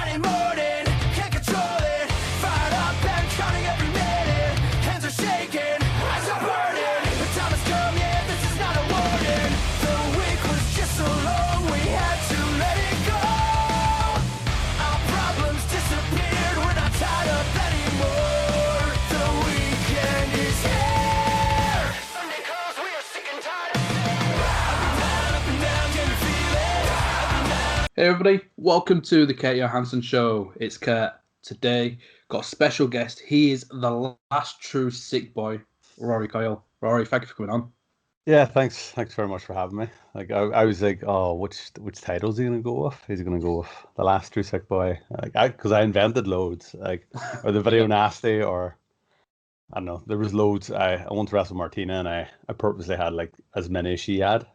Friday morning, can't control it. Fired up and counting every minute. Hands are shaking, eyes are burning. The time has come, yeah, this is not a warning. The week was just so long, we had to let it go. Our problems disappeared, we're not tied up anymore. The weekend is here. Sunday calls, we are sick and tired of it. Up and down, can you feel it? Hey everybody, welcome to the Kurt Johansson Show. It's Kurt. Today, got a special guest. He is the last true sick boy, Rory Coyle. Rory, thank you for coming on. Yeah, thanks very much for having me. Like I was like, oh, which title is he gonna go with? He's gonna go with the last true sick boy. Like because I invented loads, like or the video nasty, or I don't know. There was loads. I once wrestled Martina, and I purposely had like as many as she had.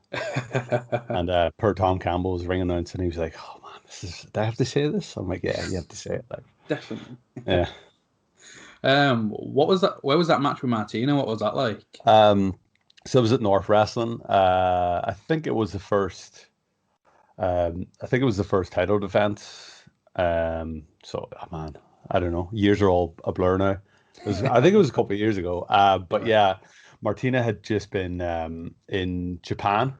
And per Tom Campbell was ring announcing, and he was like, "Oh man, do I have to say this?" I'm like, "Yeah, you have to say it." Like, Definitely. yeah. What was that? Where was that match with Martina? What was that like? So it was at North Wrestling. I think it was the first. I think it was the first title defense. So man, I don't know. Years are all a blur now. I think it was a couple of years ago. But yeah, Martina had just been in Japan.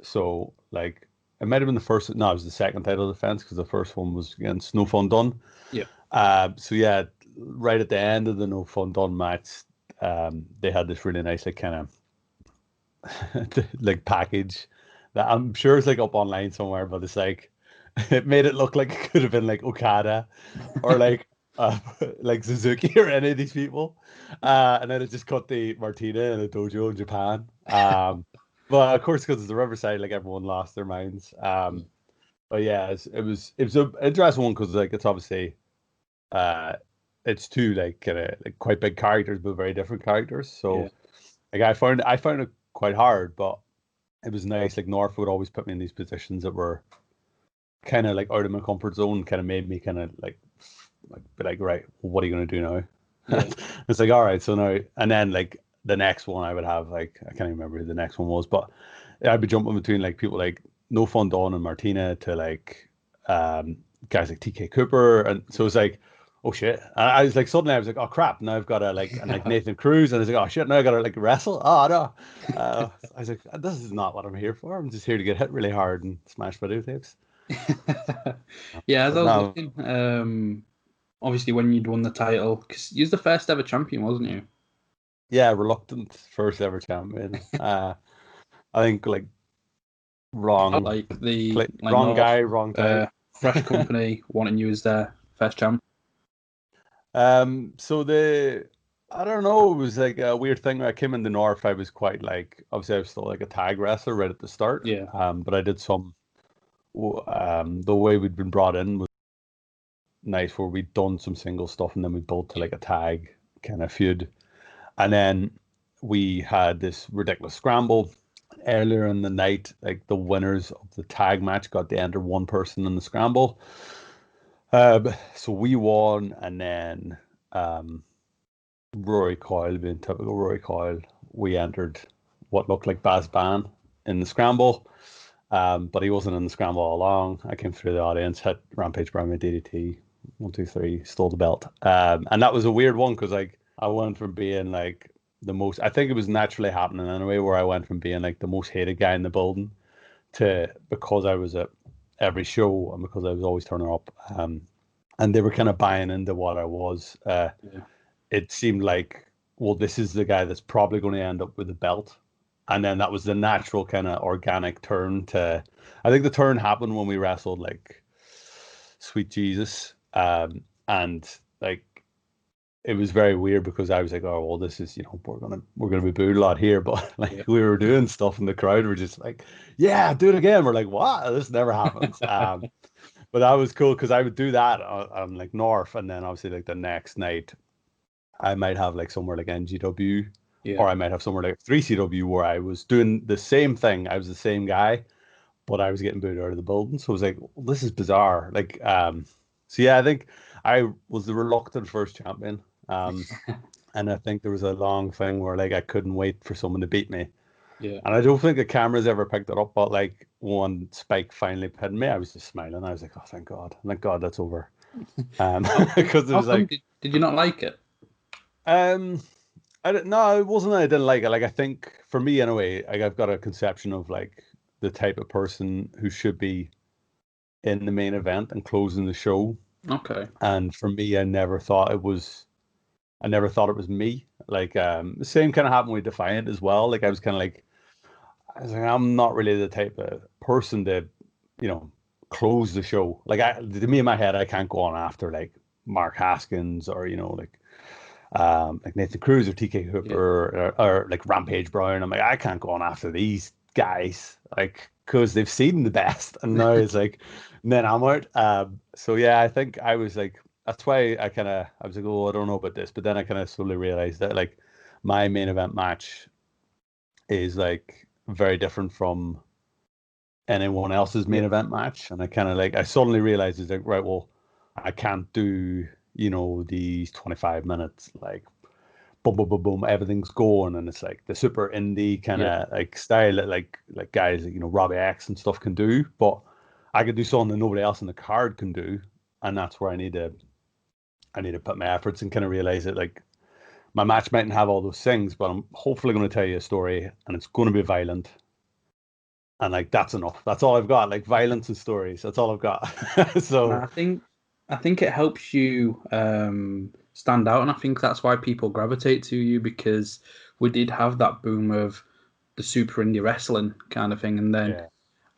So like it might have been the first. No, it was the second title defense because the first one was against No Fun Done. Yeah. So yeah, right at the end of the No Fun Done match, they had this really nice like kind of like package that I'm sure it's like up online somewhere, but it's like it made it look like it could have been like Okada or like Suzuki or any of these people, and then it just cut the Martina in a dojo in Japan. But of course, because it's the Riverside, like everyone lost their minds. But yeah, it was an interesting one because like it's obviously it's two like kind of like quite big characters but very different characters. So Yeah. like I found it quite hard, but it was nice. Like North would always put me in these positions that were kind of like out of my comfort zone, kind of made me kind of like be like, right, well, what are you gonna do now? Yeah. It's like, all right, so now, and then like the next one I would have like I can't even remember who the next one was, but I'd be jumping between like people like No Fun Dawn and Martina to like guys like TK Cooper, and so it's like, oh shit! And I was like, suddenly I was like, oh crap! Now I've got to like and like Nathan Cruz, and I was like, oh shit! Now I got to like wrestle. Oh no! I was like, this is not what I'm here for. I'm just here to get hit really hard and smash videotapes. Yeah, as But I was no. looking, obviously when you'd won the title, because you was the first ever champion, wasn't you? Yeah, reluctant first ever champion. I think like wrong, Like the like wrong North, guy, wrong time. Fresh company wanting you as their first champ. So I don't know, it was like a weird thing. When I came into North, I was quite like, obviously I was still like a tag wrestler right at the start. Yeah. But I did the way we'd been brought in was nice, where we'd done some single stuff and then we built to like a tag kind of feud. And then we had this ridiculous scramble earlier in the night. Like the winners of the tag match got to enter one person in the scramble. So we won, and then Rory Coyle, being typical Rory Coyle, we entered what looked like Baz Ban in the scramble. But he wasn't in the scramble all along. I came through the audience, hit Rampage Brown with DDT, 1, 2, 3, stole the belt. And that was a weird one because like I went from being like the most, I think it was naturally happening anyway, where I went from being like the most hated guy in the building to, because I was at every show and because I was always turning up, and they were kind of buying into what I was. It seemed like, well, this is the guy that's probably going to end up with a belt. And then that was the natural kind of organic turn to, I think the turn happened when we wrestled like Sweet Jesus. And like, it was very weird because I was like, oh, well, this is, we're gonna be booed a lot here. But like we were doing stuff and the crowd were just like, yeah, do it again. We're like, what? This never happens. But that was cool because I would do that on like North, and then obviously like the next night I might have like somewhere like NGW. Yeah. Or I might have somewhere like 3CW where I was doing the same thing. I was the same guy, but I was getting booed out of the building. So I was like, well, this is bizarre. Like, so yeah, I think I was the reluctant first champion. And I think there was a long thing where like I couldn't wait for someone to beat me. Yeah. And I don't think the cameras ever picked it up, but like when Spike finally pinned me, I was just smiling. I was like, oh, thank God that's over. Because it How was come like, did you not like it? I don't no, it wasn't that I didn't like it. Like I think for me anyway, like I've got a conception of like the type of person who should be in the main event and closing the show. Okay. And for me, I never thought it was me. Like the same kind of happened with Defiant as well. Like I was like, I'm not really the type of person to, you know, close the show. To me in my head, I can't go on after like Mark Haskins or, like Nathan Cruz or TK Yeah. Hooper or like Rampage Brown. I'm like, I can't go on after these guys, like, because they've seen the best. And now it's like, and then I'm out. So yeah, I think I was like, that's why I was like, oh, I don't know about this. But then I kind of slowly realized that like my main event match is like very different from anyone else's Yeah. main event match. And I suddenly realized it's like, right, well, I can't do, these 25 minutes, like boom, boom, boom, boom, everything's going. And it's like the super indie kind Yeah. of like style that like guys like, Robbie X and stuff can do. But I could do something that nobody else in the card can do. And that's where I need to put my efforts and kind of realize that like my match mightn't have all those things, but I'm hopefully going to tell you a story and it's going to be violent. And like that's enough. That's all I've got. Like violence and stories. That's all I've got. And So I think it helps you stand out, and I think that's why people gravitate to you, because we did have that boom of the super indie wrestling kind of thing, and then yeah,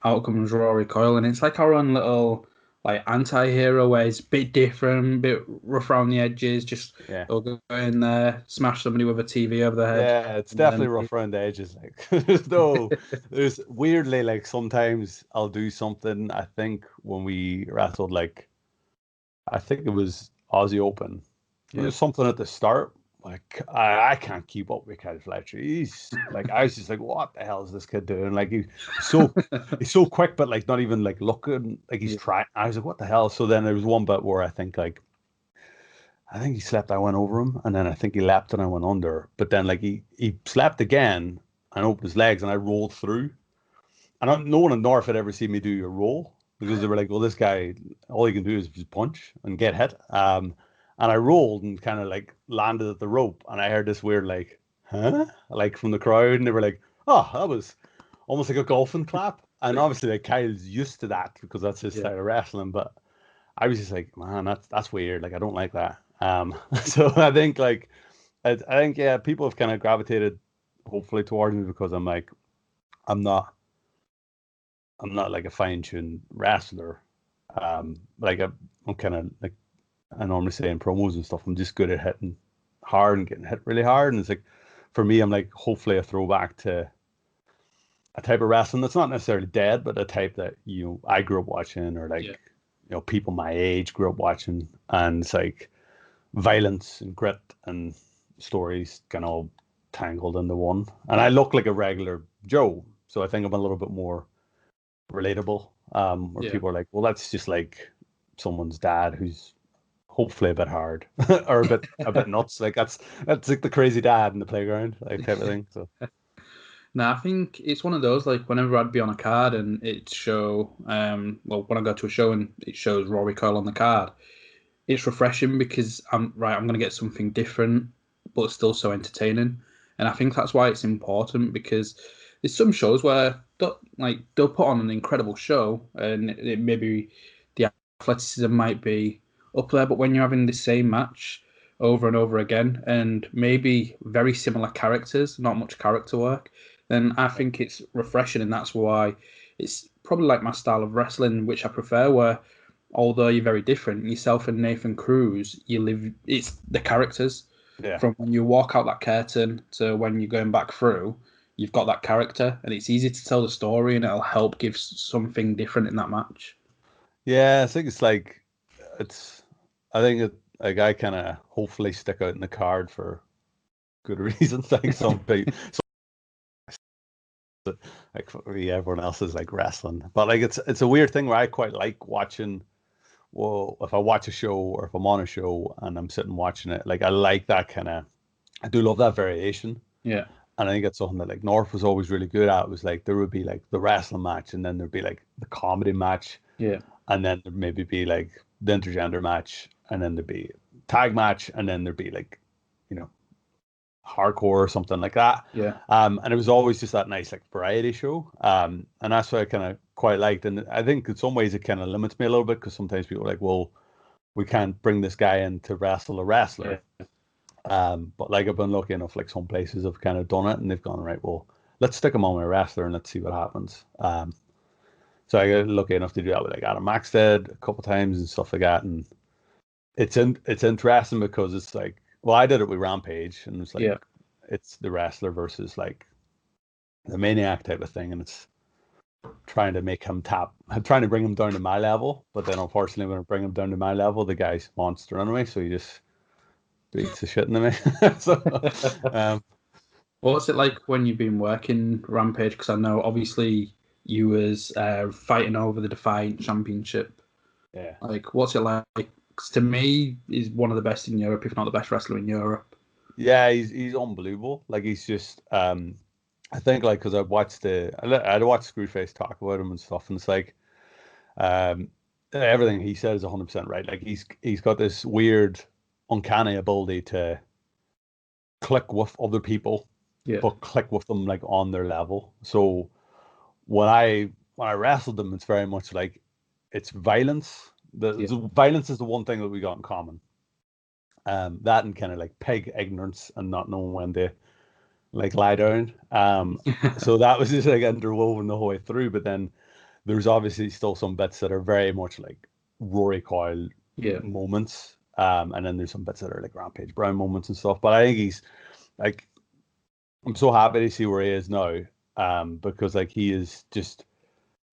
out comes Rory Coyle, and it's like our own little like anti-hero where it's a bit different, bit rough around the edges, just yeah. they'll go in there, smash somebody with a TV over the head, Yeah, it's and definitely then rough around the edges. Like there's weirdly like sometimes I'll do something. I think when we wrestled, like I think it was Aussie Open. There yeah, was something at the start. Like I can't keep up with Kyle Fletcher. He's like I was just like, what the hell is this kid doing? Like so he's so quick, but like not even like looking like he's yeah, trying. I was like, what the hell? So then there was one bit where I think he slept. I went over him, and then I think he leapt, and I went under. But then, like he slept again and opened his legs, and I rolled through. And no one in North had ever seen me do a roll because they were like, "Well, this guy, all he can do is just punch and get hit." And I rolled and kind of like landed at the rope, and I heard this weird like, "Huh?" like from the crowd, and they were like, "Oh, that was almost like a golfing clap." And obviously, like Kyle's used to that because that's his yeah. style of wrestling, but. I was just like, man, that's weird. Like, I don't like that. So I think I think yeah, people have kind of gravitated hopefully towards me because I'm not I'm not like a fine-tuned wrestler. I'm kind of like I normally say in promos and stuff. I'm just good at hitting hard and getting hit really hard. And it's like for me, I'm like hopefully a throwback to a type of wrestling that's not necessarily dead, but a type that I grew up watching or Yeah. like people my age grew up watching, and it's like violence and grit and stories kind of all tangled into one. And I look like a regular Joe, so I think I'm a little bit more relatable. Where Yeah. people are like, well, that's just like someone's dad who's hopefully a bit hard or a bit nuts. Like that's like the crazy dad in the playground, like type of thing. So No, I think it's one of those like whenever I'd be on a card and it show well when I go to a show and it shows Rory Cole on the card, it's refreshing because I'm gonna get something different but still so entertaining. And I think that's why it's important because there's some shows where they'll put on an incredible show and it maybe the athleticism might be up there, but when you're having the same match over and over again and maybe very similar characters, not much character work, then I think it's refreshing, and that's why it's probably like my style of wrestling, which I prefer, where although you're very different, yourself and Nathan Cruz, it's the characters. yeah. From when you walk out that curtain to when you're going back through, you've got that character, and it's easy to tell the story, and it'll help give something different in that match. Yeah, I think it's like it's. I think it like I kind of hopefully stick out in the card for good reasons. Like some people, like everyone else is like wrestling, but like it's a weird thing where I quite like watching. Well, if I watch a show or if I'm on a show and I'm sitting watching it, like I like that kind of. I do love that variation, Yeah, and I think it's something that like North was always really good at. It was like there would be like the wrestling match, and then there'd be like the comedy match, yeah, and then there'd maybe be like the intergender match, and then there'd be tag match, and then there'd be like, you know, hardcore or something like that. Yeah. And it was always just that nice like variety show. And that's what I kind of quite liked. And I think in some ways it kind of limits me a little bit, because sometimes people are like, well, we can't bring this guy in to wrestle a wrestler. Yeah. But like I've been lucky enough, like some places have kind of done it, and they've gone, right, well, let's stick him on with a wrestler and let's see what happens. So I got lucky enough to do that with like Adam Maxted a couple of times and stuff like that. And it's interesting because it's like, well, I did it with Rampage, and it's like, it's the wrestler versus like the maniac type of thing, and it's trying to make him I'm trying to bring him down to my level, but then unfortunately when I bring him down to my level, the guy's a monster anyway, so he just beats the shit into me. So, what's it like when you've been working Rampage? Because I know obviously you was fighting over the Defiant Championship. Yeah. Like, what's it like? 'Cause to me, he's one of the best in Europe, if not the best wrestler in Europe. Yeah, he's unbelievable. Like, he's just I think like because I watched Screwface talk about him and stuff, and it's like everything he said is 100% right. Like he's got this weird, uncanny ability to click with other people, but click with them like on their level. So when I wrestled them, it's very much like it's violence. The violence is the one thing that we got in common. That and kind of like pig ignorance and not knowing when to like lie down. So that was just like interwoven the whole way through. But then there's obviously still some bits that are very much like Rory Coyle moments. And then there's some bits that are like Rampage Brown moments and stuff. But I think he's like, I'm so happy to see where he is now. Because like he is just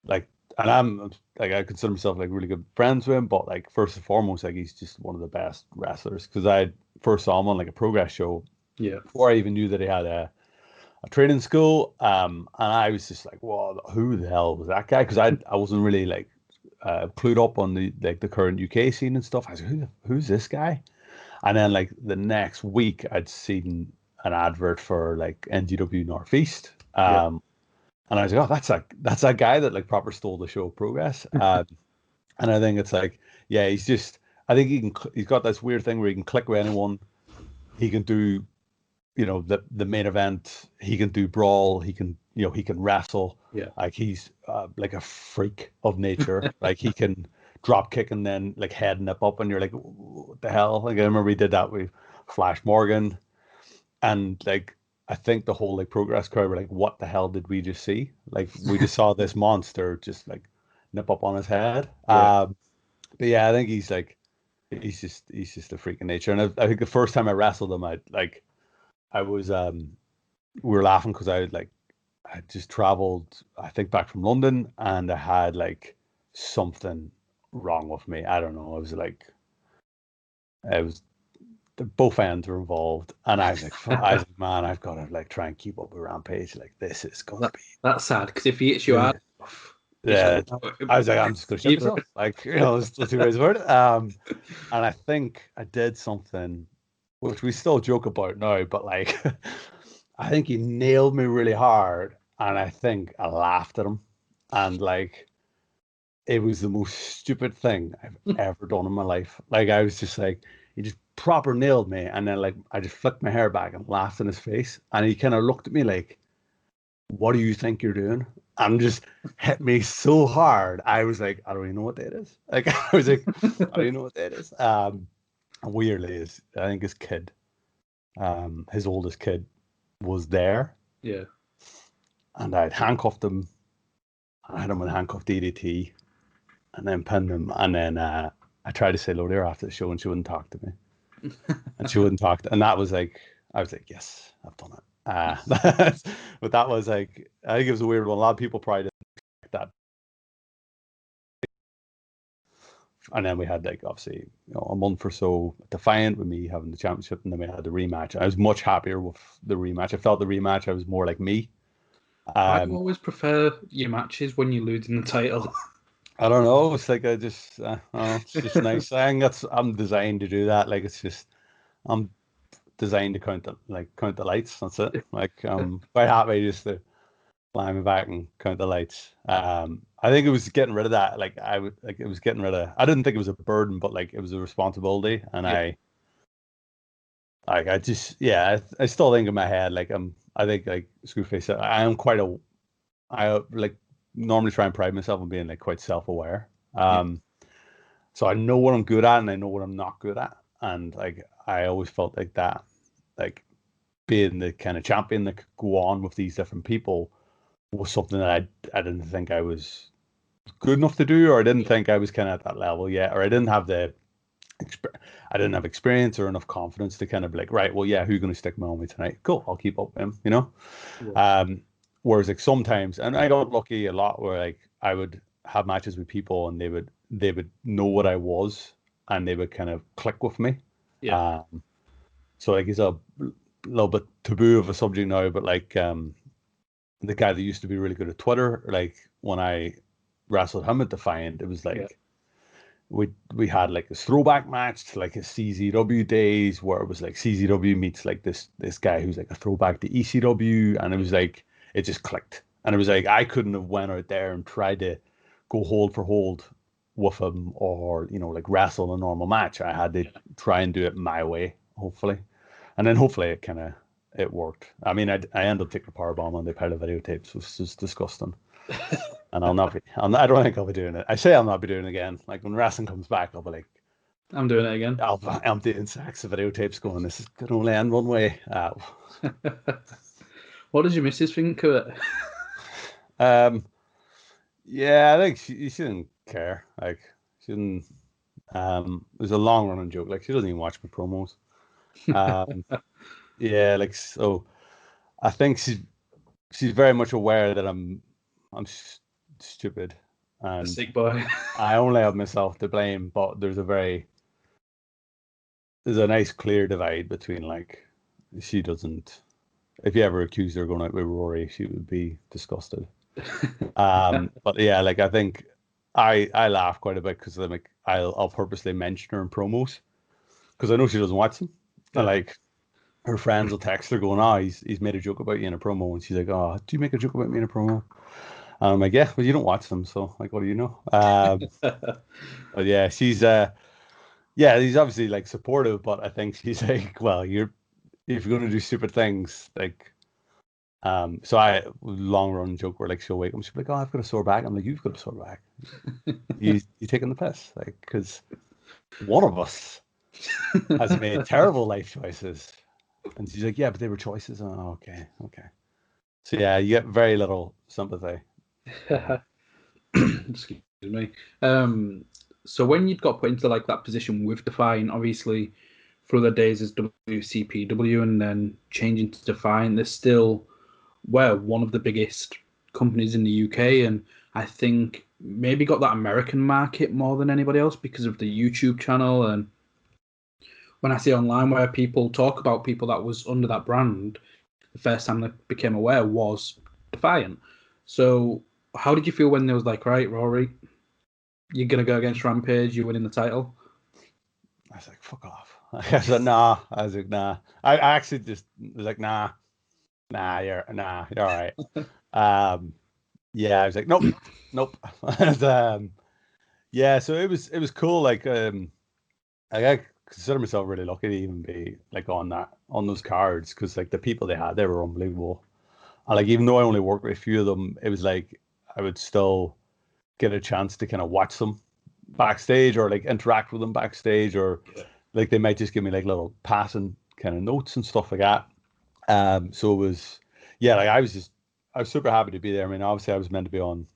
like, and I'm like, I consider myself like really good friends with him, but like first and foremost, like he's just one of the best wrestlers. Because I first saw him on like a Progress show, before I even knew that he had a training school. And I was just like, well, who the hell was that guy? Because I wasn't really like clued up on the current UK scene and stuff. I was like, who's this guy? And then like the next week, I'd seen an advert for like NGW Northeast. And I was like, oh, that's that guy that like proper stole the show Progress. And I think it's like, yeah, he's just, I think he's got this weird thing where he can click with anyone. He can do, you know, the main event. He can do brawl. He can, you know, he can wrestle. Yeah. Like he's like a freak of nature. Like he can drop kick and then like head nip up, and you're like, what the hell? Like I remember we did that with Flash Morgan, and like, I think the whole like Progress crowd were like, what the hell did we just see? Like we just saw this monster just like nip up on his head. But yeah, I think he's just a freak of nature. And I think the first time I wrestled him, we were laughing because I just traveled, I think, back from London, and I had like something wrong with me. I don't know. Both ends were involved, and I was like, man, I've got to like try and keep up with Rampage. Like this is gonna be. That's sad, because if he hits you hard, I was like, I'm just gonna shit myself. Like, you know, there's two ways about it. And I think I did something which we still joke about now, but like, I think he nailed me really hard, and I think I laughed at him, and like, it was the most stupid thing I've ever done in my life. Like, I was just like, he just proper nailed me, and then like I just flicked my hair back and laughed in his face, and he kind of looked at me like, what do you think you're doing? And just hit me so hard. I was like, I don't even know what that is. Like, I was like, I don't even know what that is. And weirdly, I think his kid, his oldest kid, was there. Yeah. And I'd handcuffed him. I had him with handcuffed DDT, and then pinned him. And then I tried to say hello to her after the show, and she wouldn't talk to me. And she wouldn't talk. And that was like, I was like, yes, I've done it. But that was like, I think it was a weird one. A lot of people probably didn't expect that. And then we had like, obviously, you know, a month or so Defiant with me having the championship, and then we had the rematch. I was much happier with the rematch. I felt the rematch, I was more like me. I always prefer your matches when you're losing the title. I don't know. It's like it's just nice. I think I'm designed to do that. Like, it's just, I'm designed to count the lights. That's it. Like, I'm quite happy just to fly me back and count the lights. I think it was getting rid of that. It was getting rid of. I didn't think it was a burden, but like it was a responsibility, and Yeah. I just I still think in my head I think like Screwface. I am quite a I like normally try and pride myself on being like quite self-aware. So I know what I'm good at and I know what I'm not good at, and like I always felt like that, like being the kind of champion that could go on with these different people was something that I didn't think I was good enough to do, or I didn't think I was kind of at that level yet, or I didn't have I didn't have experience or enough confidence to kind of be like, right, well, yeah, who's going to stick my me tonight? Cool, I'll keep up with him, you know. Yeah. Whereas like sometimes, and I got lucky a lot where like I would have matches with people and they would know what I was and they would kind of click with me. Yeah. So like it's a little bit taboo of a subject now, but like the guy that used to be really good at Twitter, like when I wrestled him at Defiant, it was like we had like this throwback match to like his CZW days where it was like CZW meets like this guy who's like a throwback to ECW, and it was like it just clicked, and it was like I couldn't have went out there and tried to go hold for hold with him, or you know, like wrestle a normal match. I had to try and do it my way, hopefully, and then hopefully it worked. I mean, I ended up taking a power bomb on the pile of videotapes, which is disgusting. And I don't think I'll be doing it. I say I'll not be doing it again. Like when wrestling comes back, I'll be like, I'm doing it again. I'm doing sacks of videotapes going, this could only end one way. What does your missus think of it? Yeah, I think she didn't care. Like she didn't. It was a long running joke. Like she doesn't even watch my promos. Yeah, like so. I think she's very much aware that I'm stupid A and sick boy. I only have myself to blame. But there's a nice clear divide between like she doesn't. If you ever accused her of going out with Rory, she would be disgusted. But yeah, like I think I laugh quite a bit because I'm like I'll purposely mention her in promos because I know she doesn't watch them. And like her friends will text her going, "Oh, he's made a joke about you in a promo," and she's like, "Oh, do you make a joke about me in a promo?" And I'm like, "Yeah, well, you don't watch them, so like, what do you know?" But yeah, he's obviously like supportive, but I think she's like, "Well, if you're gonna do stupid things, like." So I long run joke where like she'll wake up and she'll be like, "Oh, I've got a sore back." I'm like, "You've got a sore back. You taking the piss?" Like, because one of us has made terrible life choices, and she's like, "Yeah, but they were choices." Oh, okay. So yeah, you get very little sympathy. Excuse me. So when you got put into like that position with Defiant, obviously through the days as WCPW and then changing to Defiant, they're still one of the biggest companies in the UK, and I think maybe got that American market more than anybody else because of the YouTube channel. And when I see online where people talk about people that was under that brand, the first time they became aware was Defiant. So how did you feel when there was like, right, Rory, you're gonna go against Rampage, you're winning the title? I was like, "Fuck off." I said, "Nah." I was like, "Nah." I actually just was like, "Nah, you're all right." Yeah, I was like, "Nope." And, yeah, so it was cool. Like, I consider myself really lucky to even be like on those cards because like the people they were unbelievable. And like even though I only worked with a few of them, it was like I would still get a chance to kind of watch them backstage or like interact with them backstage, or like they might just give me like little passing kind of notes and stuff like that. So it was, yeah, like I was super happy to be there. I mean, obviously I was meant to be on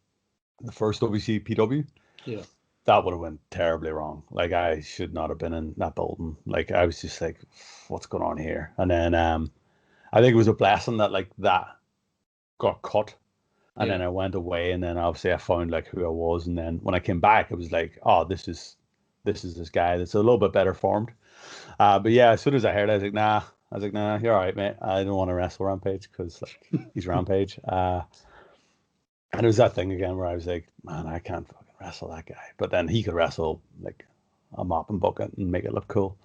the first WCPW. Yeah. That would have went terribly wrong. Like I should not have been in that building. Like I was just like, what's going on here? And then I think it was a blessing that like that got cut. And then I went away, and then obviously I found like who I was, and then when I came back, it was like, oh, this guy that's a little bit better formed. But yeah, as soon as I heard it, I was like, nah. You're all right, mate. I don't want to wrestle Rampage because like he's Rampage. And it was that thing again where I was like, man, I can't fucking wrestle that guy. But then he could wrestle like a mop and bucket and make it look cool.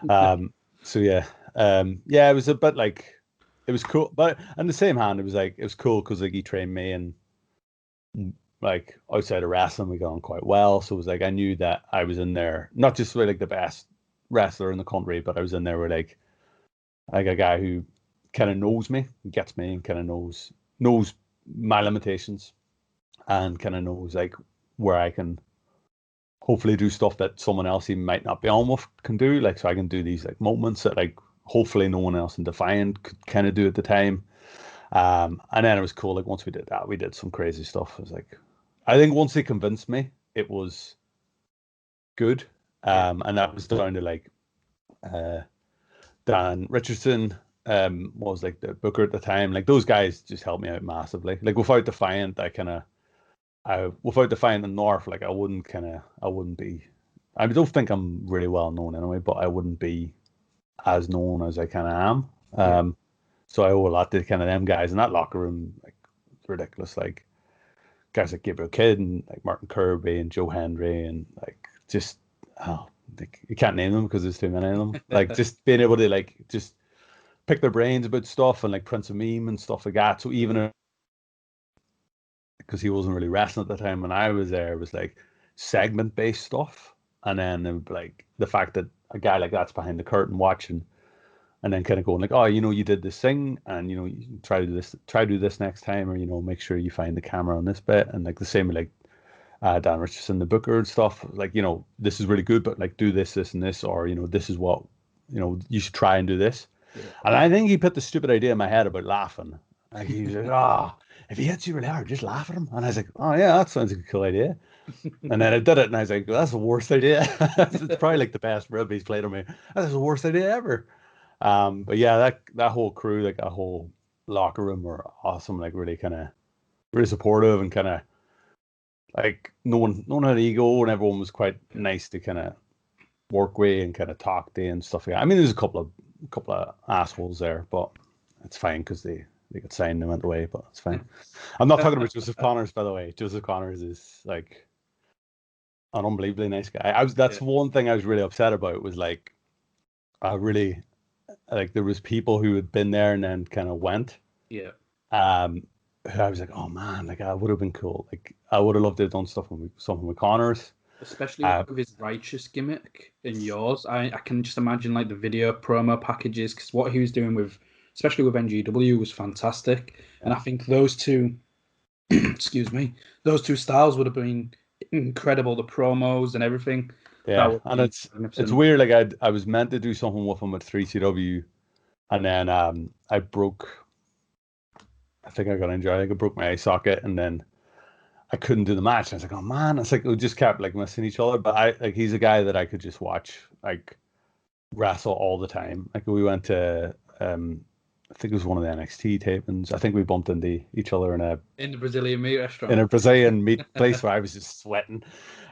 So yeah, yeah, it was a bit like it was cool. But on the same hand, it was cool because like he trained me, and like outside of wrestling, we got on quite well. So it was like I knew that I was in there, not just with like the best wrestler in the country, but I was in there with like a guy who kind of knows me, gets me, and kind of knows my limitations, and kind of knows like where I can hopefully do stuff that someone else he might not be on with can do. Like, so I can do these like moments that like hopefully no one else in Defiant could kind of do at the time. And then it was cool. Like once we did that, we did some crazy stuff. It was like, I think once they convinced me, it was good. And that was down to like Dan Richardson, was like the booker at the time. Like those guys just helped me out massively. Like without Defiant, without Defiant and North, like I wouldn't be. I don't think I'm really well known anyway, but I wouldn't be as known as I kind of am. So I owe a lot to kind of them guys in that locker room. Like it's ridiculous. Like guys like Gabriel Kidd and like Martin Kirby and Joe Hendry and like just like you can't name them because there's too many of them. Like just being able to like just pick their brains about stuff and like Prince of Meme and stuff like that. So even because he wasn't really wrestling at the time when I was there, it was like segment based stuff. And then like the fact that a guy like that's behind the curtain watching and then kind of going like, oh, you did this thing and, you try to do this next time, or, make sure you find the camera on this bit. And like the same with like Dan Richardson, the booker and stuff, like, this is really good, but like do this, this and this, or, this is what, you should try and do this. Yeah. And I think he put the stupid idea in my head about laughing. Like he was like, if he hits you really hard, just laugh at him. And I was like, oh yeah, that sounds like a cool idea. And then I did it and I was like, well, that's the worst idea. It's probably like the best rib he's played on me. That's the worst idea ever. But yeah, that whole crew, like that whole locker room were awesome, like really supportive and kind of like no one had ego and everyone was quite nice to kind of work with and kind of talk to and stuff like that. I mean, there's a couple of assholes there, but it's fine because they got signed and went away, but it's fine. I'm not talking about Joseph Connors, by the way. Joseph Connors is like an unbelievably nice guy. That's one thing I was really upset about was like I really like there was people who had been there and then kind of went. Yeah. Who I was like, oh man, like I would have been cool. Like I would have loved to have done something with Connors. Especially with his righteous gimmick and yours. I can just imagine like the video promo packages, because what he was doing with, especially with NGW, was fantastic. Yeah. And I think those two, those two styles would have been incredible. The promos and everything. Yeah, and it's weird. Like I was meant to do something with him at 3CW, and then I broke. I think I got injured. I think I broke my eye socket, and then I couldn't do the match. I was like, oh man, it's like we just kept like missing each other. But he's a guy that I could just watch like wrestle all the time. Like we went to I think it was one of the NXT tapings. I think we bumped into each other in the Brazilian meat restaurant. In a Brazilian meat place where I was just sweating.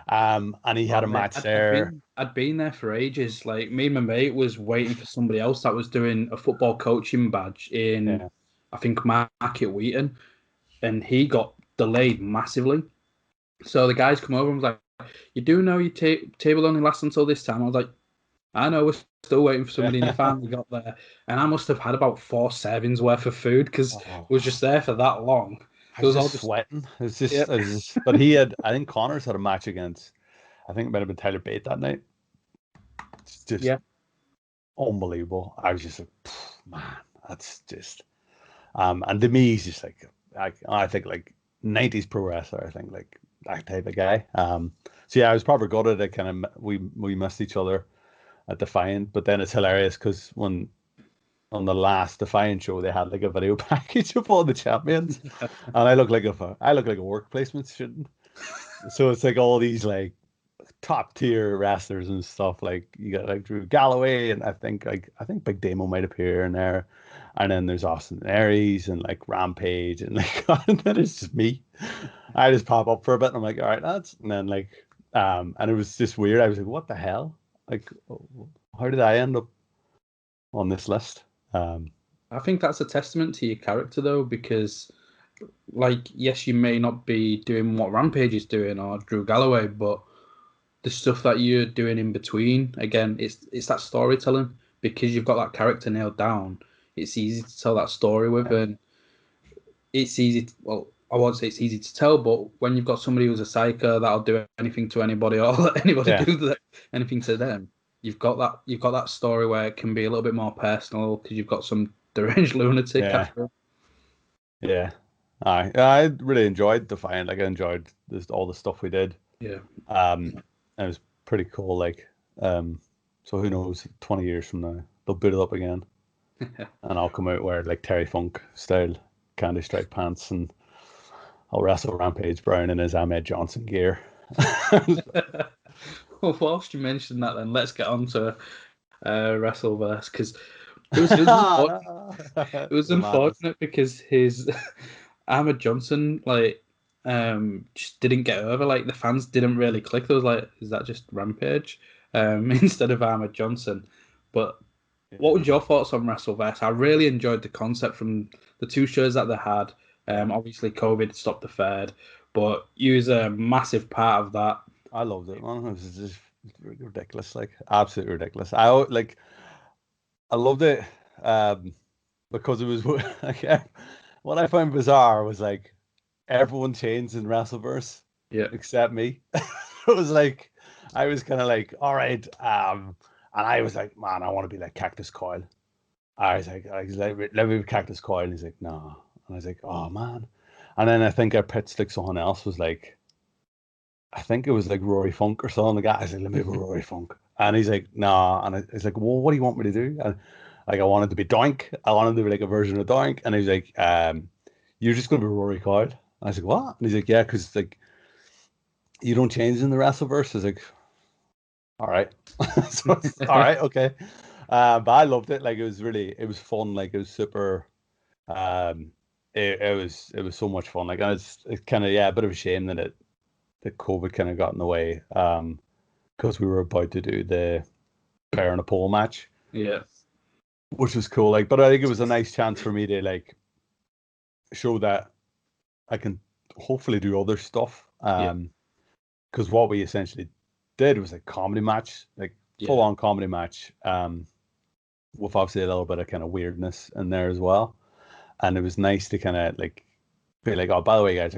And he had a match there. I'd been there for ages. Like me and my mate was waiting for somebody else that was doing a football coaching badge in, I think, Market Wheaton, and he got delayed massively. So the guys come over and was like, "You do know your table only lasts until this time?" I was like, "I know, we're still waiting for somebody." And he finally got there, and I must have had about 4 servings worth of food because I was just there for that long. I was just sweating. It's just, but I think Connors had a match against, I think it might have been Tyler Bate that night. It's just unbelievable. I was just like, man, that's just, and to me, he's just like, I think like 90s pro wrestler. I think like that type of guy. So yeah, I was probably gutted that kind of we missed each other at Defiant, but then it's hilarious because on the last Defiant show, they had like a video package of all the champions, and I look like a work placement student. So it's like all these like top tier wrestlers and stuff. Like you got like Drew Galloway, and I think Big Damo might appear in there, and then there's Austin Aries and like Rampage, and like and then it's just me. I just pop up for a bit, and I'm like, all right, lads, and then like and it was just weird. I was like, what the hell? Like, how did I end up on this list? I think that's a testament to your character, though, because, like, yes, you may not be doing what Rampage is doing or Drew Galloway, but the stuff that you're doing in between, again, it's that storytelling, because you've got that character nailed down. it's easy to tell that story with, and it's easy. Well, I won't say it's easy to tell, but when you've got somebody who's a psycho that'll do anything to anybody or let anybody Yeah. do anything to them, you've got that story where it can be a little bit more personal because you've got some deranged lunatic. Yeah. After. Yeah. I really enjoyed Defiant. Like I enjoyed all the stuff we did. Yeah. It was pretty cool. Like, so who knows? 20 years from now, they'll boot it up again, and I'll come out wearing like Terry Funk style candy stripe pants, and I'll wrestle Rampage Brown in his Ahmed Johansson gear. Well, whilst you mentioned that, then let's get on to WrestleVerse because it was unfortunate because his Ahmed Johnson just didn't get over. Like the fans didn't really click. They was like, "Is that just Rampage?" Instead of Ahmed Johnson. But what was your thoughts on WrestleVerse? I really enjoyed the concept from the two shows that they had. Obviously, COVID stopped the third, but you was a massive part of that. I loved it, man. It was just ridiculous, like absolutely ridiculous. I loved it because it was like what I found bizarre was like everyone changed in WrestleVerse, Yeah, except me. It was like I was kind of like, all right, and I was like, man, I want to be like Cactus Coil. I was like, let me be Cactus Coil. And he's like, no. And I was like, oh man. And then I think I pitched like someone else was like, I think it was like Rory Funk or something. The guy, I was like, let me go Rory Funk. And he's like, nah. And it's like, well, what do you want me to do? And like, I wanted to be Doink. I wanted to be like a version of Doink. And he's like, you're just going to be Rory Coyle. And I was like, what? And he's like, yeah, because like, you don't change in the WrestleVerse. I was like, all right. So, all right, okay. But I loved it. Like, it was fun. Like, it was super, it was so much fun. Like, and it's kind of, yeah, a bit of a shame that COVID kind of got in the way because we were about to do the pair and a pole match. Yeah. Which was cool. Like, but I think it was a nice chance for me to like show that I can hopefully do other stuff. Because what we essentially did was a comedy match, like full on comedy match, with obviously a little bit of kind of weirdness in there as well. And it was nice to kind of like be like, oh, by the way, guys,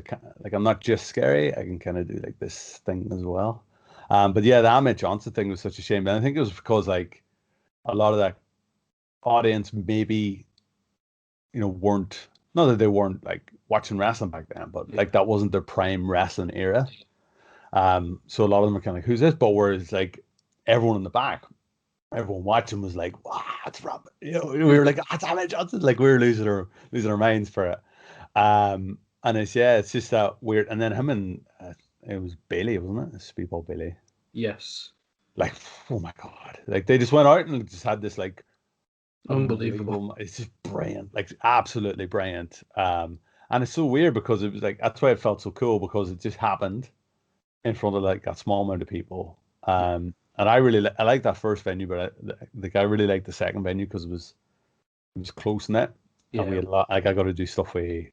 I'm not just scary. I can kind of do like this thing as well. But yeah, the Ahmed Johnson thing was such a shame. And I think it was because like a lot of that audience maybe, weren't, not that they weren't like watching wrestling back then, but like that wasn't their prime wrestling era. So a lot of them are kind of like, who's this? But whereas like everyone in the back, everyone watching was like, wow, it's Rob. We were like, it's Ahmed Johnson. Like we were losing our minds for it. And it's just that weird. And then him and it was Bailey, wasn't it? Speedball Bailey. Yes. Like, oh my god! Like they just went out and just had this like unbelievable. It's just brilliant, like absolutely brilliant. And it's so weird because it was like that's why it felt so cool because it just happened in front of like that small amount of people. And I like that first venue, but I really liked the second venue because it was close knit. Yeah. And we had I got to do stuff with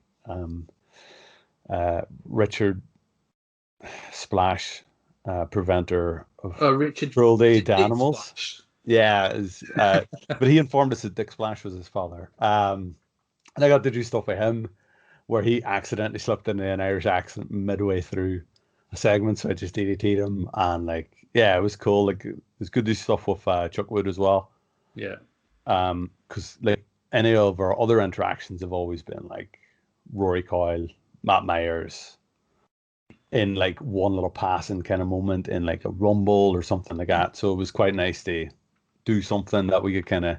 Richard Splash, preventer of Richard cruelty to animals. Splash. Yeah, but he informed us that Dick Splash was his father. And I got to do stuff with him where he accidentally slipped into an Irish accent midway through a segment, so I just DDT'd him, and like, yeah, it was cool. Like, it was good to do stuff with Chuck Wood as well. Yeah. Because like any of our other interactions have always been like Rory Coyle, Matt Myers, in like one little passing kind of moment in like a rumble or something like that. So it was quite nice to do something that we could kind of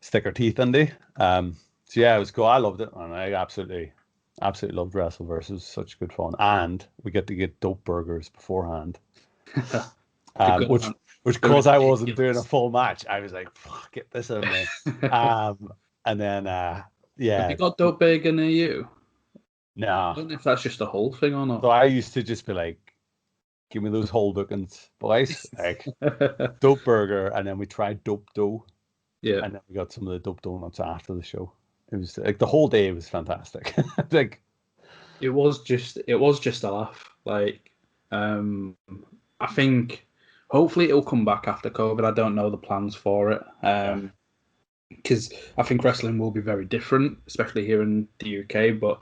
stick our teeth into. So yeah, it was cool. I loved it, and I absolutely loved WrestleVerse. It was such good fun, and we get to get dope burgers beforehand. Which because I wasn't doing a full match, I was like, fuck, get this in me. And then Have you got dope burger near you? No. I don't know if that's just a whole thing or not. So I used to just be like, give me those whole bookings, boys. Like dope burger, and then we tried dope dough. Yeah. And then we got some of the dope donuts after the show. It was like the whole day was fantastic. Like it was just a laugh. Like I think hopefully it'll come back after COVID. I don't know the plans for it. because I think wrestling will be very different, especially here in the UK. But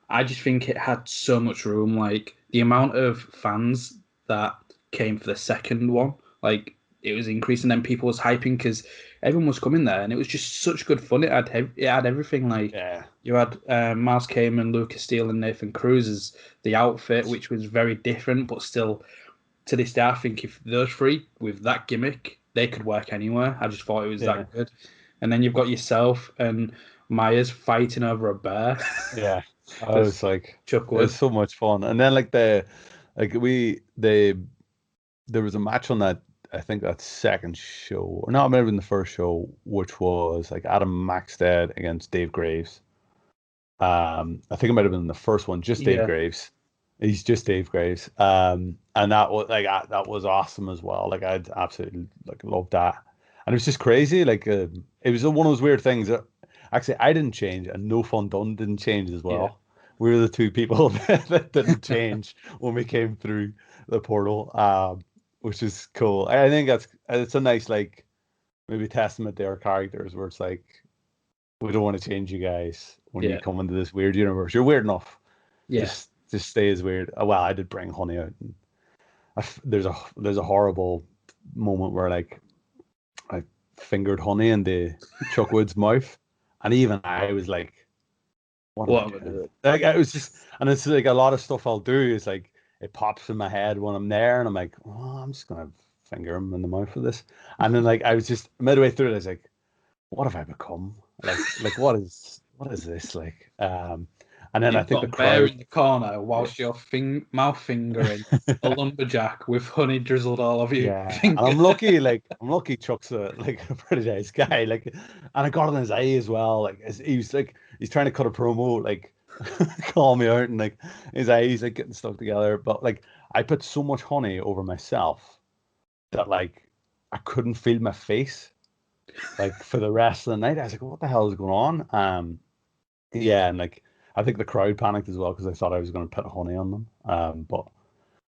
I just think it had so much room. Like the amount of fans that came for the second one, like it was increasing. Then people was hyping because everyone was coming there, and it was just such good fun. It had everything. Like Yeah. you had Miles Kamen, Lucas Steele, and Nathan Cruz as the outfit, which was very different, but still to this day, I think if those three with that gimmick, they could work anywhere. I just thought it was Yeah. that good. And then you've got yourself and Myers fighting over a bear. Yeah. I Just was like, Chuck it was Wood. so much fun. And then like there was a match on that, I think that second show, or not maybe in the first show, which was like Adam Maxted against Dave Graves. I think it might have been in the first one, just Dave Yeah, Graves. He's just Dave Graves. And that was like that was awesome as well. Like I'd absolutely like loved that. And it was just crazy. Like it was one of those weird things that actually I didn't change, and No Fun Done didn't change as yeah, well. We were the two people that didn't change when we came through the portal, which is cool. I think it's a nice like maybe testament to our characters where it's like we don't want to change you guys when you yeah, come into this weird universe. You're weird enough. yeah. Just stay as weird. Well, I did bring honey out. And there's a horrible moment where like I fingered honey in the Chuckwood's mouth, and even I was like, "What am I What am I doing?" doing? Like I was just, and it's like a lot of stuff I'll do is like it pops in my head when I'm there, and I'm like, "Oh, I'm just gonna finger him in the mouth for this," and then like I was just midway through it, I was like, "What have I become? Like what is this like?" And then I You've think got the a bear crowd. in the corner whilst you're mouth fingering a lumberjack with honey drizzled all over your Yeah, and finger. I'm lucky Chuck's a pretty nice guy, like, and I got in his eye as well, like, he's trying to cut a promo, like, call me out, and like, his eyes like getting stuck together, but like, I put so much honey over myself that like, I couldn't feel my face, like, for the rest of the night. I was like, what the hell is going on? Yeah, and like, I think the crowd panicked as well because I thought I was going to put honey on them, but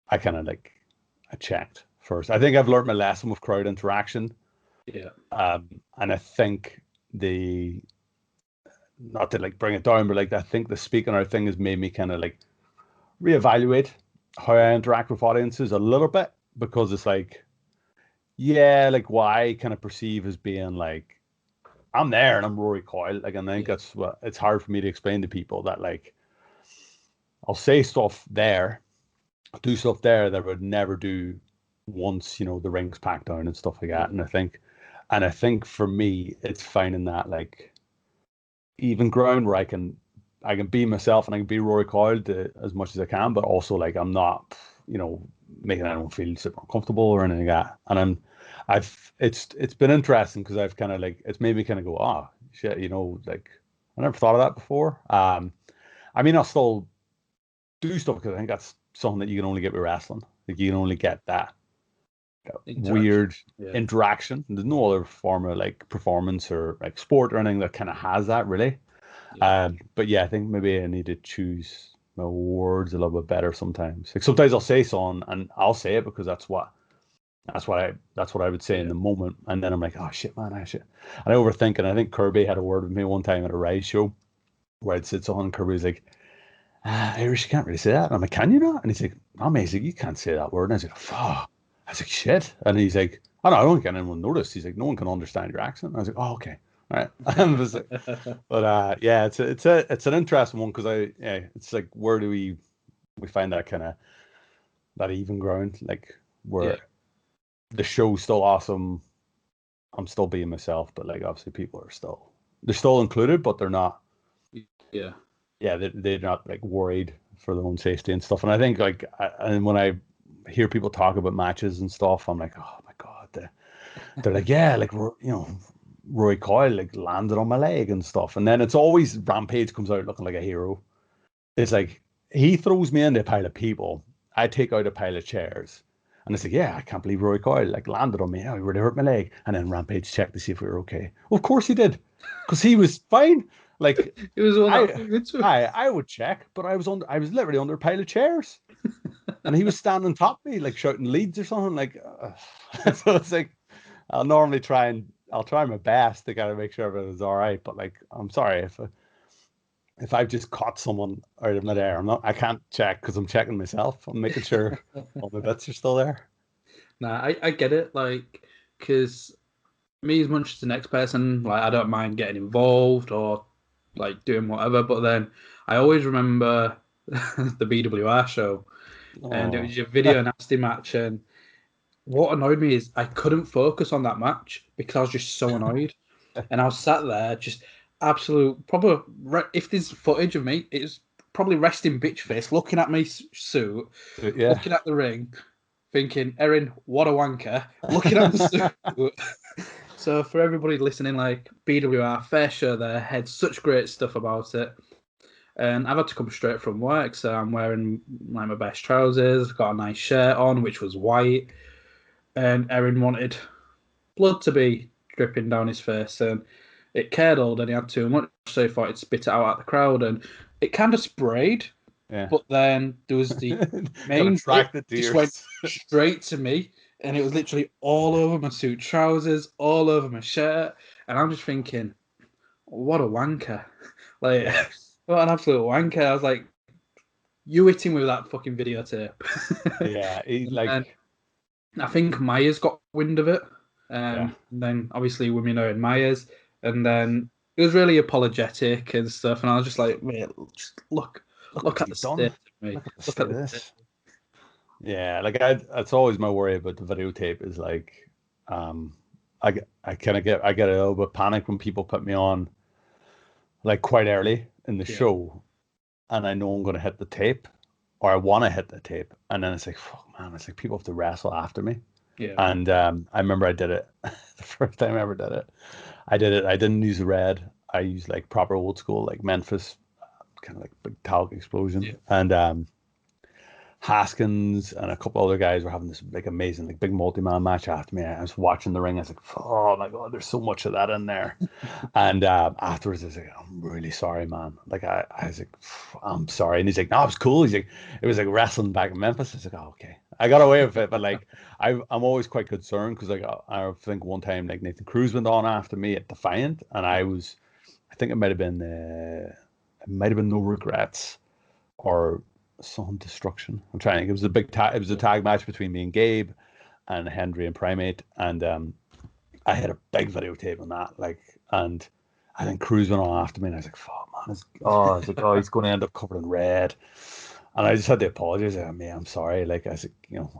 I kind of like I checked first. I think I've learned my lesson with crowd interaction. Yeah, And I think the not to like bring it down, but like I think the speaking out thing has made me kind of like reevaluate how I interact with audiences a little bit because it's like, yeah, like what I kind of perceive as being like I'm there and I'm Rory Coyle. Like, and I think yeah, that's what it's hard for me to explain to people that like I'll say stuff there, do stuff there that I would never do once, the ring's packed down and stuff like that. yeah, And I think for me, it's finding that like even ground where I can be myself and I can be Rory Coyle as much as I can, but also like I'm not, making anyone feel super uncomfortable or anything like that. And it's been interesting because I've kind of like it's made me kind of go, oh shit, like I never thought of that before. I mean, I'll still do stuff because I think that's something that you can only get with wrestling. Like you can only get that interaction. weird Yeah, interaction. There's no other form of like performance or like sport or anything that kind of has that really. yeah, But yeah, I think maybe I need to choose my words a little bit better sometimes. Like sometimes I'll say something and I'll say it because that's what I would say in yeah. the moment, and then I'm like, oh shit, man, I shit, and I overthink. And I think Kirby had a word with me one time at a Rise show where I'd said something, and Kirby was like, Irish, you can't really say that. And I'm like, can you not? And he's like, no, mate, he's like, you can't say that word. And I was like, fuck. I was like, shit. And he's like, oh no, I don't think anyone noticed. He's like, no one can understand your accent. And I was like, oh, okay. All right. And it was like, but yeah, it's an interesting one because it's like where do we find that kind of that even ground, like Yeah, where the show's still awesome, I'm still being myself, but like obviously people they're still included, but they're not. yeah, Yeah, they're not like worried for their own safety and stuff. And I think like, and when I hear people talk about matches and stuff, I'm like, oh my god, they're like, yeah, like Roy Coyle like landed on my leg and stuff. And then it's always Rampage comes out looking like a hero. It's like he throws me into a pile of people, I take out a pile of chairs. And it's like, yeah, I can't believe Roy Coyle like landed on me. Oh, he really hurt my leg. And then Rampage checked to see if we were okay. Well, of course he did, because he was fine. Like it was the one that I, threw me into. I would check, but I was literally under a pile of chairs, and he was standing on top of me, like shouting leads or something. Like, so it's like, I'll try my best to kind of make sure everything's all right. But like, I'm sorry if I've just caught someone out of midair, I can't check because I'm checking myself. I'm making sure all my bits are still there. Nah, I get it. Like, because me as much as the next person, like, I don't mind getting involved or like doing whatever. But then I always remember the BWR show, and it Oh, was your video nasty match. And what annoyed me is I couldn't focus on that match because I was just so annoyed. And I was sat there just absolute, probably, if there's footage of me, it was probably resting bitch face, looking at my suit, yeah. looking at the ring, thinking, Erin, what a wanker, looking at the suit. So for everybody listening, like, BWR, fair show there, had such great stuff about it. And I've had to come straight from work, so I'm wearing like my best trousers, got a nice shirt on, which was white. And Erin wanted blood to be dripping down his face, and it curdled, and he had too much, so he thought he'd spit it out at the crowd, and it kind of sprayed. Yeah. But then there was the main attracted just went straight to me, and it was literally all over my suit trousers, all over my shirt, and I'm just thinking, what a wanker! Like, Yeah. what an absolute wanker! I was like, you hit him with that fucking videotape. Yeah, he, like, and I think Myers got wind of it. Yeah. And then obviously women are in Myers, and then it was really apologetic and stuff. And I was just like, mate, just look at the state of me. Look at the state of this. Yeah, like it's always my worry about the videotape is like, I get a little bit panic when people put me on like quite early in the show, and I know I'm going to hit the tape, or I want to hit the tape, and then it's like, fuck man, it's like people have to wrestle after me. Yeah. And I remember I did it the first time I ever did it. I didn't use the red. I used like proper old school, like Memphis, kind of like big talc explosion. Yeah. And Haskins and a couple other guys were having this like amazing, like big multi-man match after me. I was watching the ring. I was like, oh my God, there's so much of that in there. And afterwards, I was like, I'm really sorry, man. Like I was like, I'm sorry. And he's like, no, it was cool. He's like, it was like wrestling back in Memphis. I was like, oh, okay. I got away with it. But like, I'm always quite concerned because like I think one time like Nathan Cruz went on after me at Defiant, and I think it might have been No Regrets or some Destruction. I'm trying to think. It was a big it was a tag match between me and Gabe and Hendry and Primate, and I had a big videotape on that, like, and I think Cruz went on after me, and I was like, fuck man, I was like, oh, he's going to end up covered in red. And I just had to apologize. Like, man, I'm sorry. Like, I said,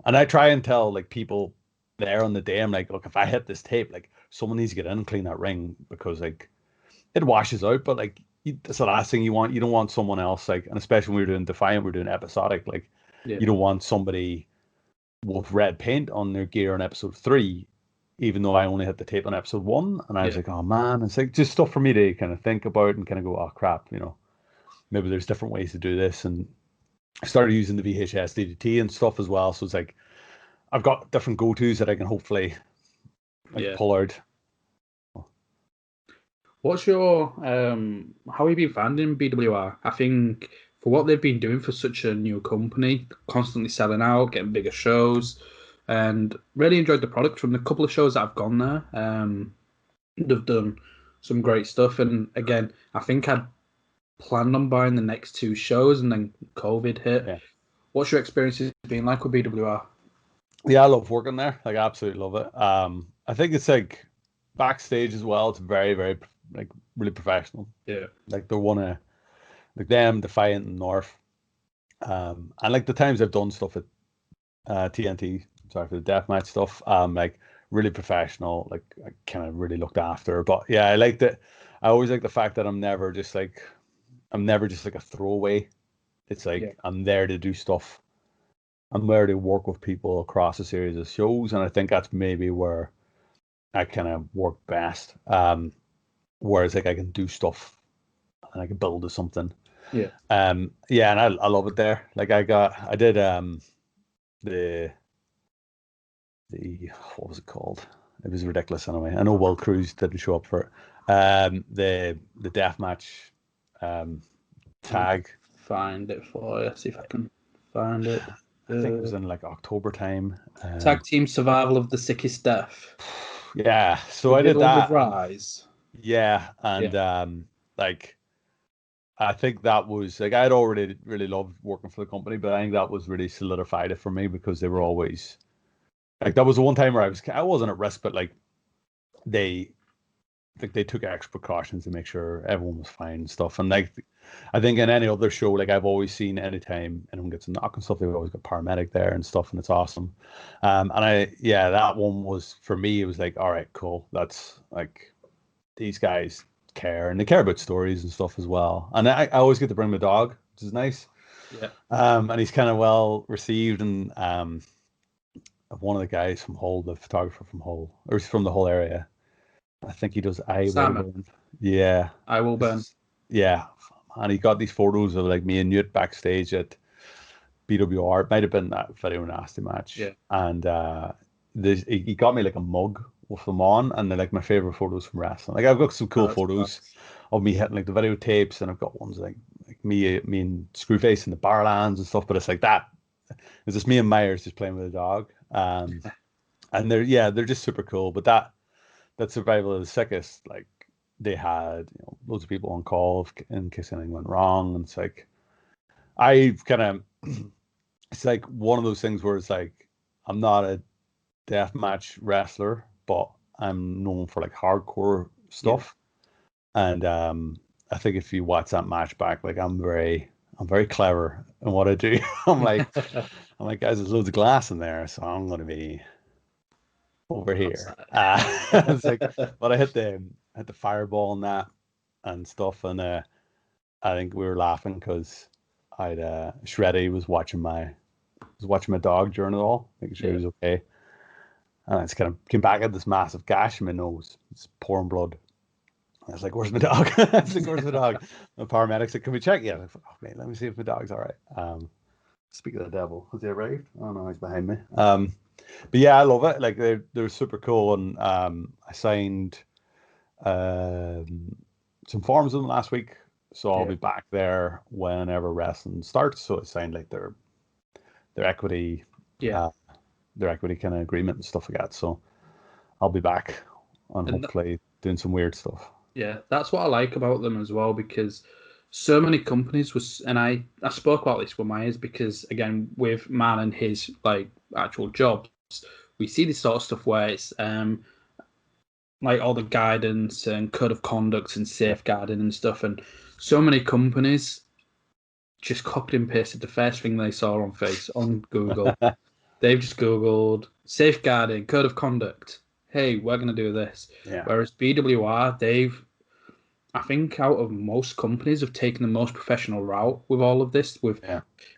and I try and tell like people there on the day, I'm like, look, if I hit this tape, like someone needs to get in and clean that ring, because like it washes out, but like that's the last thing you want. You don't want someone else, like, and especially when we were doing Defiant, we were doing episodic, like, you don't want somebody with red paint on their gear in episode 3, even though I only hit the tape on episode 1. And I was like, oh man, it's like just stuff for me to kind of think about and kind of go, oh crap, maybe there's different ways to do this. And I started using the VHS DDT and stuff as well. So it's like I've got different go-tos that I can hopefully pull out. What's your how have you been finding BWR? I think for what they've been doing for such a new company, constantly selling out, getting bigger shows, and really enjoyed the product from the couple of shows that I've gone there. They've done some great stuff, and again, I think I'd planned on buying the next 2 shows, and then COVID hit. Yeah. What's your experiences been like with BWR? Yeah, I love working there. Like, I absolutely love it. I think it's like backstage as well. It's very, very like really professional. Yeah. Like they're one of like them, Defiant and North. And like the times I've done stuff at TNT, sorry for the deathmatch stuff, like really professional, like I kind of really looked after. But yeah, I like that. I always like the fact that I'm never just like a throwaway. It's like I'm there to do stuff. I'm there to work with people across a series of shows, and I think that's maybe where I kind of work best. Whereas like I can do stuff and I can build to something. Yeah. And I love it there. Like I did the what was it called? It was ridiculous anyway. I know Will Cruz didn't show up for it. The deathmatch tag. Find it for you. See if I can find it. I think it was in like October time. Tag team survival of the sickest death. Yeah, so We I did did the one with that. Rise. Yeah, and like I think that was like I'd already really loved working for the company, but I think that was really solidified it for me because they were always like that was the one time where I wasn't at risk, but they they took extra precautions to make sure everyone was fine and stuff. And like I think in any other show, like I've always seen anytime anyone gets a knock and stuff, they've always got paramedic there and stuff, and it's awesome. That one was for me. It was like, all right, cool. That's like these guys care and they care about stories and stuff as well. And I always get to bring my dog, which is nice. Yeah. And he's kind of well received. And one of the guys from Hull, the photographer from Hull, or he's from the Hull area. I think he does I Will Simon. Burn. Yeah. I Will Burn. Yeah. And he got these photos of like me and Newt backstage at BWR. It might have been that Video Nasty match. Yeah. And he got me like a mug with them on, and they're like my favorite photos from wrestling. Like I've got some cool photos of me hitting like the videotapes, and I've got ones like me and Screwface in the Barlands and stuff. But it's like that. It's just me and Myers just playing with a dog. And they're just super cool. But that survival of the sickest, like they had loads of people on call in case anything went wrong, and it's like I kind of it's like one of those things where it's like I'm not a deathmatch wrestler, but I'm known for like hardcore stuff. Yeah. And I think if you watch that match back, like I'm very clever in what I do. I'm like guys, there's loads of glass in there, so I'm gonna be over here. It's like, but I hit the fireball and that and stuff, and I think we were laughing because Shreddy was watching my dog during it all, making sure he was okay. And I just kind of came back at this massive gash in my nose. It's pouring blood. I was like, "Where's my dog?" I was like, "Where's my dog?" The paramedics said, "Can we check?" Yeah, I was like, "Oh, mate, let me see if my dog's all right." Speak of the devil, has he arrived? Oh no, he's behind me. But yeah, I love it. Like they're super cool, and I signed some forms with them last week, so I'll be back there whenever wrestling starts. So I signed like their equity. Their equity kind of agreement and stuff like that. So I'll be back and hopefully doing some weird stuff. Yeah, that's what I like about them as well, because so many companies and I spoke about this with Myers, because again, with Man and his like actual jobs, we see this sort of stuff where it's like all the guidance and code of conduct and safeguarding and stuff, and so many companies just copied and pasted the first thing they saw on Google. They've just Googled safeguarding, code of conduct. Hey, we're going to do this. Yeah. Whereas BWR, I think out of most companies, have taken the most professional route with all of this, with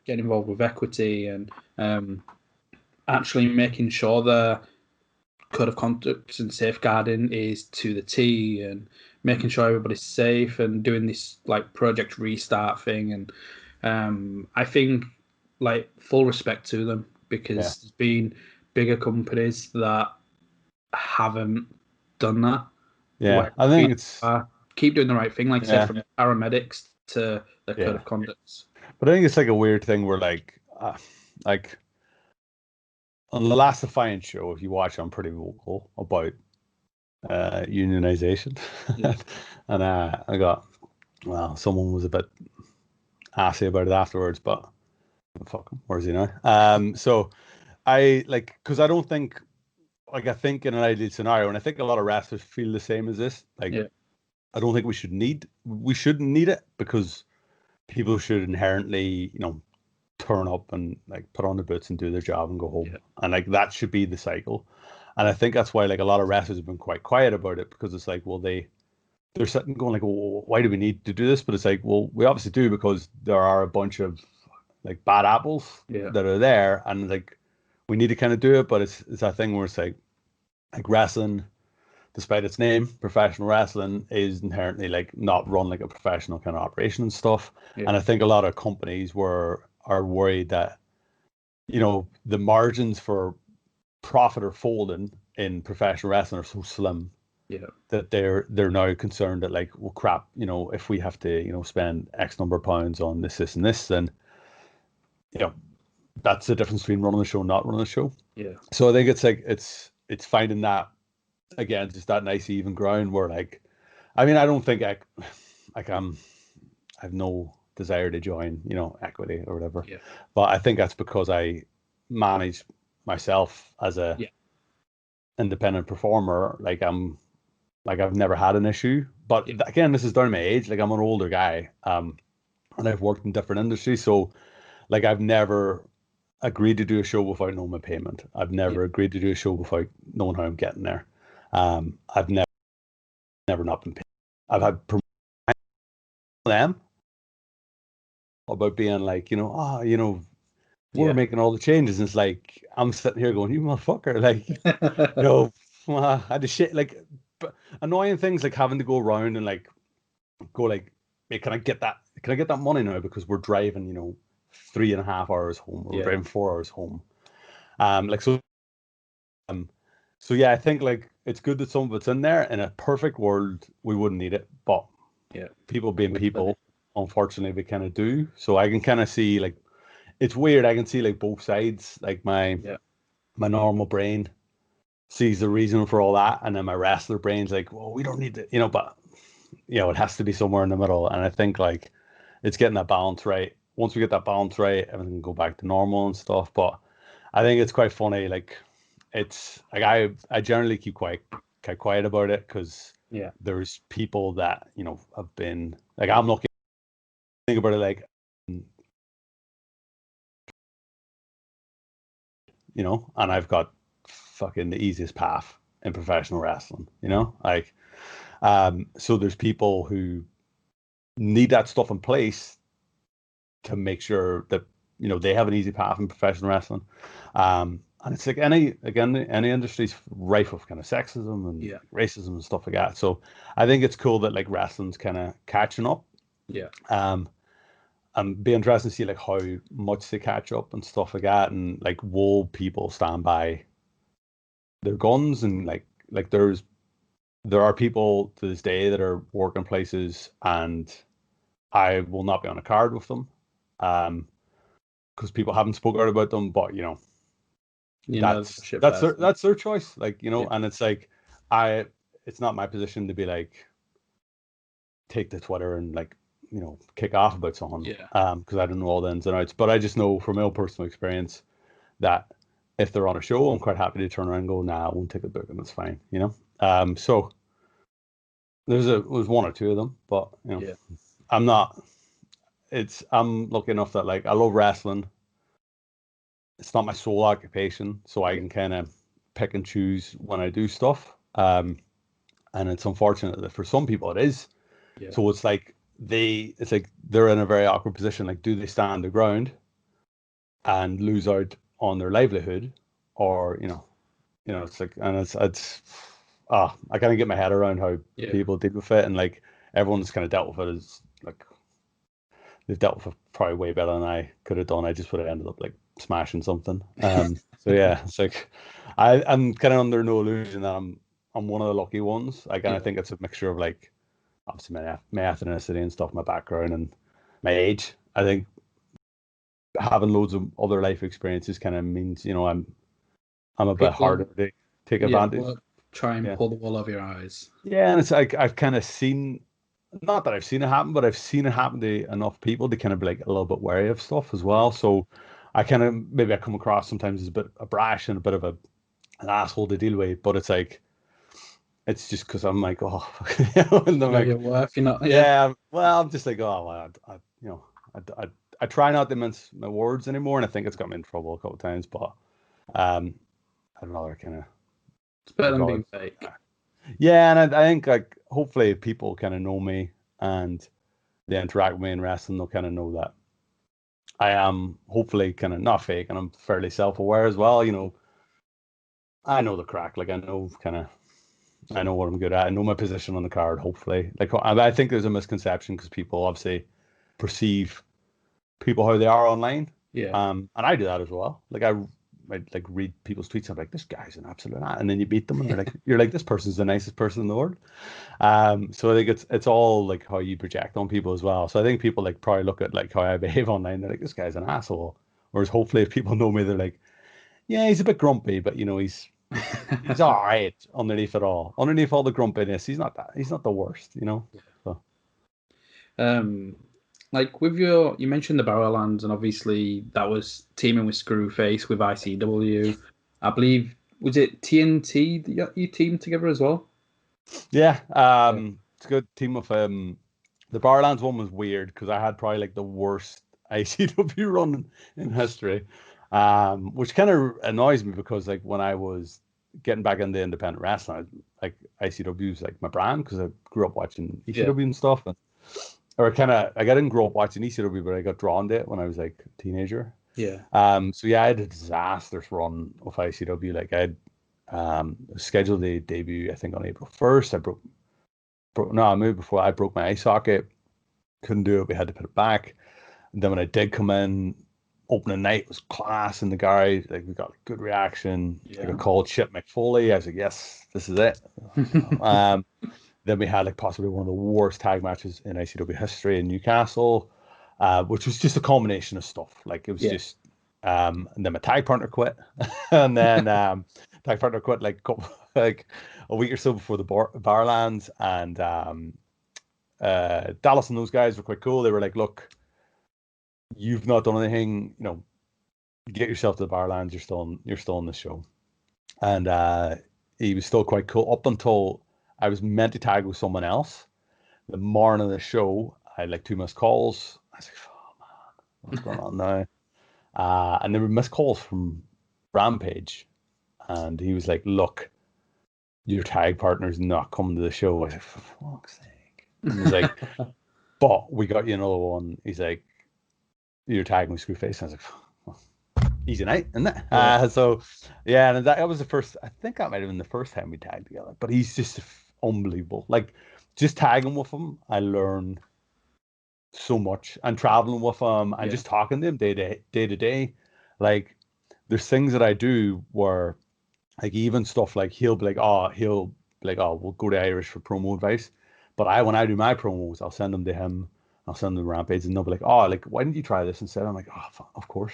getting involved with equity and actually making sure the code of conduct and safeguarding is to the T, and making sure everybody's safe, and doing this like project restart thing. And I think like full respect to them, because there's been bigger companies that haven't done that. Yeah, I think it's keep doing the right thing, like I said, from paramedics to the code of conduct. But I think it's like a weird thing where like on the last Defiant show, if you watch, I'm pretty vocal about unionization. And I got, well, someone was a bit assy about it afterwards, but fuck him, where's he now? So I like, because I don't think, like, I think in an ideal scenario, and I think a lot of wrestlers feel the same as this, like, I don't think we shouldn't need it, because people should inherently, turn up and like put on the boots and do their job and go home. And like that should be the cycle. And I think that's why like a lot of wrestlers have been quite quiet about it, because it's like, well, they're sitting going like, well, why do we need to do this? But it's like, well, we obviously do, because there are a bunch of like bad apples that are there, and like we need to kind of do it. But it's that thing where it's like wrestling, despite its name, professional wrestling, is inherently like not run like a professional kind of operation and stuff. And I think a lot of companies are worried that, the margins for profit or folding in professional wrestling are so slim that they're now concerned that like, well, crap, if we have to, spend X number of pounds on this, and this, then, that's the difference between running the show and not running the show. So I think it's like, it's finding that again, just that nice even ground where like, I mean, I don't think like I have no desire to join, equity or whatever. Yeah. But I think that's because I manage myself as a independent performer. Like I've never had an issue. But again, this is down to my age. Like I'm an older guy, and I've worked in different industries, so like I've never agreed to do a show without knowing my payment. I've never agreed to do a show without knowing how I'm getting there. I've never not been paid. I've had them about being like, we're making all the changes. And it's like, I'm sitting here going, you motherfucker, like, I had to shit, like, annoying things like having to go around and like, go like, hey, can I get that money now? Because we're driving, 3.5 hours home, or we're driving 4 hours home. So yeah, I think like it's good that some of it's in there. In a perfect world, we wouldn't need it, but people being people, unfortunately, we kind of do. So I can kind of see like, it's weird. I can see like both sides. Like my normal brain sees the reason for all that, and then my wrestler brain's like, well, we don't need to, but it has to be somewhere in the middle. And I think like it's getting that balance right. Once we get that balance right, everything can go back to normal and stuff. But I think it's quite funny. Like it's like I generally keep quite quiet about it because there's people that have been like, I'm looking, think about it like, and I've got fucking the easiest path in professional wrestling, like so there's people who need that stuff in place to make sure that they have an easy path in professional wrestling. And it's like any industry's rife with kind of sexism and racism and stuff like that. So I think it's cool that like wrestling's kind of catching up. And be interesting to see like how much they catch up and stuff like that, and like will people stand by their guns, and like there are people to this day that are working places, and I will not be on a card with them, because people haven't spoken out about them, but that's their choice, like and it's like it's not my position to be like take to Twitter and like kick off about someone, because I don't know all the ins and outs, but I just know from my own personal experience that if they're on a show, I'm quite happy to turn around and go, nah, I won't take a book, and that's fine, so there's one or two of them, but I'm lucky enough that like I love wrestling. It's not my sole occupation, so I can kind of pick and choose when I do stuff. And it's unfortunate that for some people it is. So it's like they're in a very awkward position. Like, do they stand their ground and lose out on their livelihood, or it's like, and it's I kind of get my head around how people deal with it, and like everyone's kind of dealt with it as like they've dealt with it probably way better than I could have done. I just would have ended up like smashing something. So yeah, it's like I'm kind of under no illusion that I'm one of the lucky ones. I kind of think it's a mixture of like obviously my ethnicity and stuff, my background and my age. I think having loads of other life experiences kind of means I'm a bit harder to take advantage. Try and pull the wool over your eyes. Yeah, and it's like I've kind of seen, not that I've seen it happen, but I've seen it happen to enough people to kind of be like a little bit wary of stuff as well. So I kind of maybe I come across sometimes as a bit of brash and a bit of an asshole to deal with, but it's like it's just because I'm like, oh, and I'm like, your worth, well, I'm just like, oh, well, I try not to mince my words anymore, and I think it's got me in trouble a couple of times, but I'd rather kind of. It's better than being fake. Yeah, and I think like hopefully people kind of know me and they interact with me in wrestling, they'll kind of know that I am hopefully kind of not fake, and I'm fairly self-aware as well. I know the crack, like I know what I'm good at. I know my position on the card, hopefully. Like I think there's a misconception because people obviously perceive people how they are online. And I do that as well. Like I like read people's tweets. I'm like, this guy's an absolute ass. And then you beat them, and you're like, this person's the nicest person in the world. So I think it's all like how you project on people as well. So I think people like probably look at like how I behave online. They're like, this guy's an asshole. Whereas hopefully if people know me, they're like, yeah, he's a bit grumpy, but he's He's all right underneath it all. Underneath all the grumpiness, he's not the worst, So. Like with you mentioned the Barrowlands, and obviously that was teaming with Screwface with ICW. I believe, was it TNT that you teamed together as well? Yeah, it's a good team of the Barlands one was weird because I had probably like the worst ICW run in history, which kind of annoys me because like when I was getting back into independent wrestling, like ICW was like my brand because I grew up watching ECW and stuff, or kind of I didn't grow up watching ECW, but I got drawn to it when I was like a teenager. Yeah. So yeah, I had a disastrous run of ICW. Like I had scheduled a debut, I think on April 1st. I moved before I broke my eye socket. Couldn't do it. We had to put it back. And then when I did come in, opening night was class in the garage. Like we got a good reaction. Yeah. I got called Chip McFoley. I was like, yes, this is it. Then we had like possibly one of the worst tag matches in ICW history in Newcastle, which was just a combination of stuff. Like it was just, and then my tag partner quit, and then tag partner quit like like a week or so before the Barlands, and Dallas and those guys were quite cool. They were like, look, you've not done anything, get yourself to the Barlands. You're still on the show, and he was still quite cool up until I was meant to tag with someone else. The morning of the show, I had like 2 missed calls. I was like, oh man, what's going on now? And there were missed calls from Rampage. And he was like, look, your tag partner's not coming to the show. I was like, for fuck's sake. And he's like, but we got you another one. He's like, you're tagging with Screwface. And I was like, easy night, isn't it? So, yeah, and that was the first, I think that might have been the first time we tagged together. But he's just unbelievable. Like, just tagging with him, I learned so much. And traveling with him and just talking to him day to day. Like, there's things that I do where, like, even stuff like he'll be like, oh, we'll go to Irish for promo advice. But when I do my promos, I'll send them to him. I'll send them to Rampage, and they'll be like, oh, like, why didn't you try this instead? I'm like, oh, of course.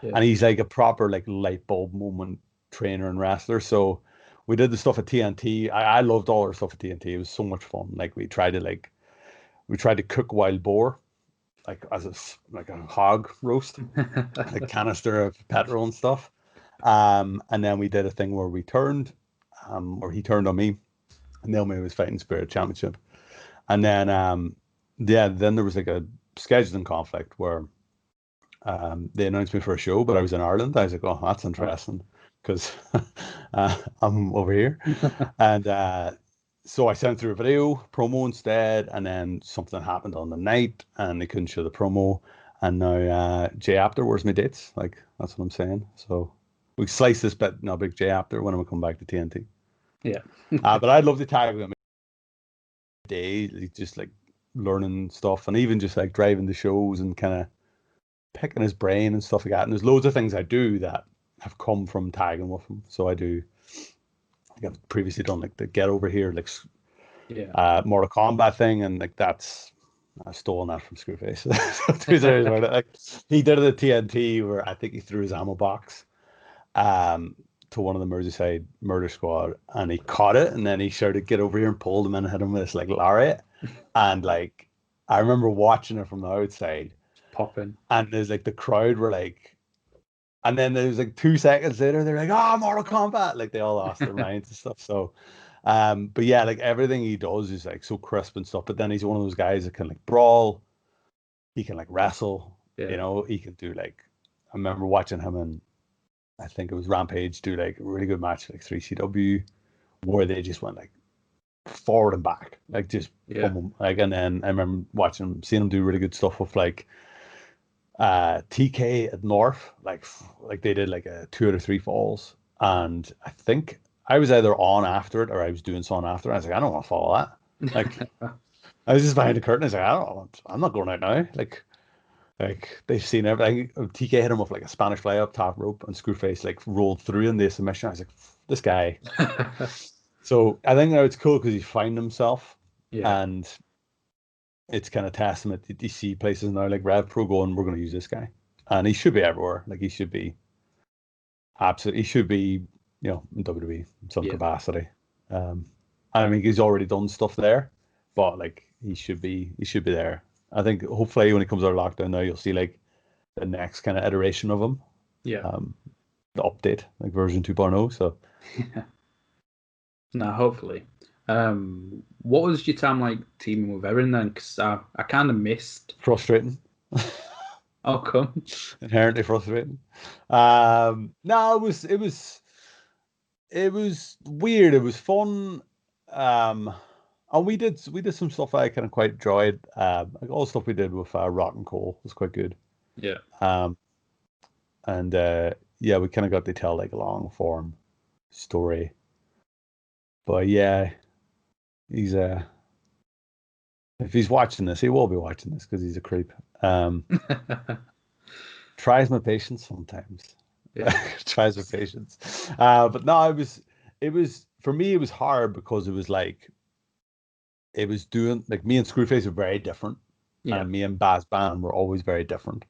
And he's like a proper like light bulb moment trainer and wrestler. So we did the stuff at TNT. I loved all our stuff at TNT. It was so much fun. Like we tried to cook wild boar, like as a hog roast, like canister of petrol and stuff. And then we did a thing where we turned, or he turned on me, and Naomi was fighting Spirit Championship. And then then there was like a scheduling conflict where they announced me for a show, but I was in Ireland. I was like, oh, that's interesting because I'm over here. And so I sent through a video promo instead, and then something happened on the night and they couldn't show the promo. And now Jay Apter, where's my dates? Like, that's what I'm saying. So we slice this bit now, big Jay Apter when we come back to TNT. Yeah. But I'd love to tag with him day, just like learning stuff and even just like driving the shows and kind of picking his brain and stuff like that. And there's loads of things I do that have come from tagging with him. So I do, like I've previously done like the Get Over Here, like Mortal Kombat thing, and like I've stolen that from Screwface. Like, he did it at TNT where I think he threw his ammo box to one of the Merseyside Murder Squad, and he caught it, and then he shouted, "Get over here!" and pulled him in and hit him with this like lariat. And like I remember watching it from the outside, popping, and there's like the crowd were like, and then there was like 2 seconds later they're like, "Oh, Mortal Kombat!" Like they all lost their minds and stuff. So, but yeah, like everything he does is like so crisp and stuff. But then he's one of those guys that can like brawl, he can like wrestle, he can do like. I remember watching him and I think it was Rampage do like a really good match like 3CW where they just went like forward and back, like just like. And then I remember seeing him do really good stuff with like TK at North, like they did like a 2 or 3 falls, and I think I was either on after it or I was doing something after it. I was like, I don't want to follow that. Like I was just behind the curtain. I was like, I'm not going out now. Like they've seen everything. TK hit him with like a Spanish fly up top rope, and Screwface like rolled through in the submission. I was like, this guy. So I think now it's cool because he's found himself, and it's kind of testament that you see places now like Rev Pro going, we're going to use this guy, and he should be everywhere. Like he should be absolutely. He should be in WWE in some Yeah. capacity. I mean, he's already done stuff there, but like he should be there. I think hopefully when he comes out of lockdown now, you'll see like the next kind of iteration of him. Yeah. The update, like version 2.0. So No, hopefully. What was your time like teaming with Erin then? Because I kind of missed. frustrating. How come? Inherently frustrating. No, it was weird. It was fun. And we did some stuff I kind of quite enjoyed. Like all the stuff we did with Rock and Cole was quite good. Yeah. And yeah, we kind of got to tell like a long form story. But yeah, he's if he's watching this, he will be watching this because he's a creep. Tries my patience sometimes. Yeah. Tries my patience. But no, it was for me. It was hard because it was like it was doing like me and Screwface were very different, Yeah. and me and Baz Band were always very different.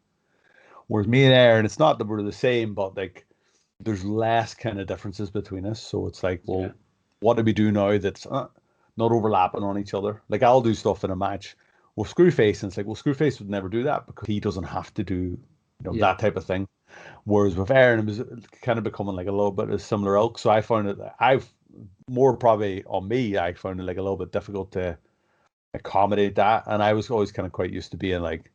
Whereas me and Aaron, it's not that we're the same, but like there's less kind of differences between us. So it's like, well, Yeah. what do we do now that's not overlapping on each other? Like I'll do stuff in a match with Screwface, and it's like, well, Screwface would never do that because he doesn't have to do Yeah. that type of thing. Whereas with Aaron, it was kind of becoming like a little bit of similar ilk. So I found it, I've more probably on me, I found it like a little bit difficult to accommodate that. And I was always kind of quite used to being like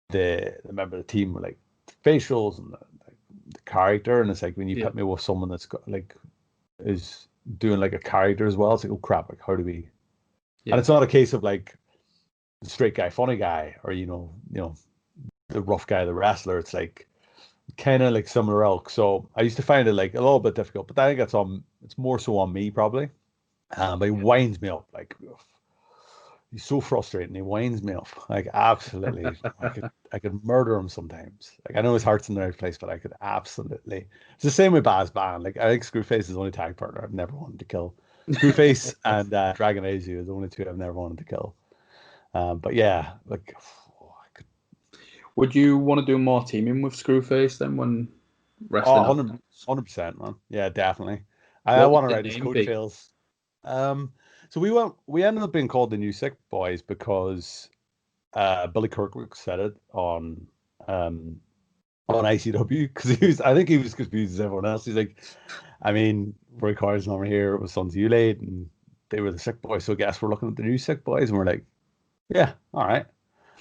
the member of the team with like facials and the character. And it's like when you put me with someone that's got like is doing like a character as well, it's like, oh crap, like how do we? Yeah. And it's not a case of like the straight guy, funny guy, or you know, the rough guy, the wrestler. It's like kind of like similar ilk. So I used to find it like a little bit difficult, but I think it's more so on me probably. But he winds me up like he's so frustrating. He winds me up like absolutely. I could murder him sometimes. Like I know his heart's in the right place, but I could absolutely. It's the same with Baz Band. Like I think Screwface is the only tag partner I've never wanted to kill. Screwface and Dragon Azu are the only two I've never wanted to kill. But yeah, like Would you want to do more teaming with Screwface then when wrestling? 100%, man. Yeah, definitely. What I would want to the ride his name be? coattails. So we ended up being called the New Sick Boys because Billy Kirkwood said it on ICW because I think he was confused as everyone else. He's like, I mean, Rory Coyle's over here, it was Sons of Ulate, and they were the Sick Boys, so I guess we're looking at the New Sick Boys, and we're like, yeah, all right.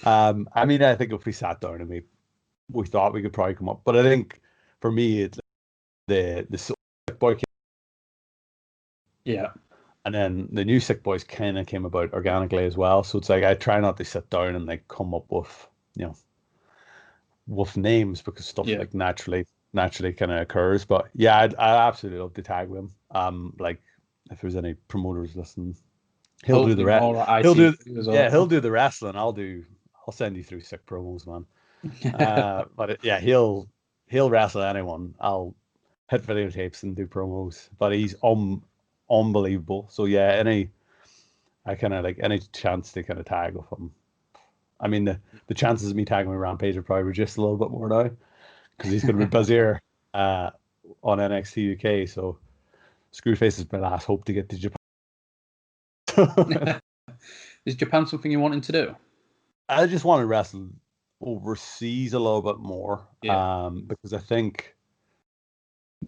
I mean, I think if we sat down and we thought we could probably come up, but I think for me, it's the Sick Boy, Yeah. and then the New Sick Boys kind of came about organically as well. So it's like I try not to sit down and like come up with with names because stuff like naturally kind of occurs. But yeah, I absolutely love to tag them. Like if there's any promoters listening, he'll do the rest. He'll do the wrestling. I'll send you through sick promos, man. But he'll wrestle anyone. I'll hit videotapes and do promos. But he's unbelievable. So yeah, I kind of like any chance to kind of tag with him. I mean, the chances of me tagging with Rampage are probably reduced a little bit more now because he's going to be busier on NXT UK. So Screwface is my last hope to get to Japan. Is Japan something you're wanting to do? I just want to wrestle overseas a little bit more because I think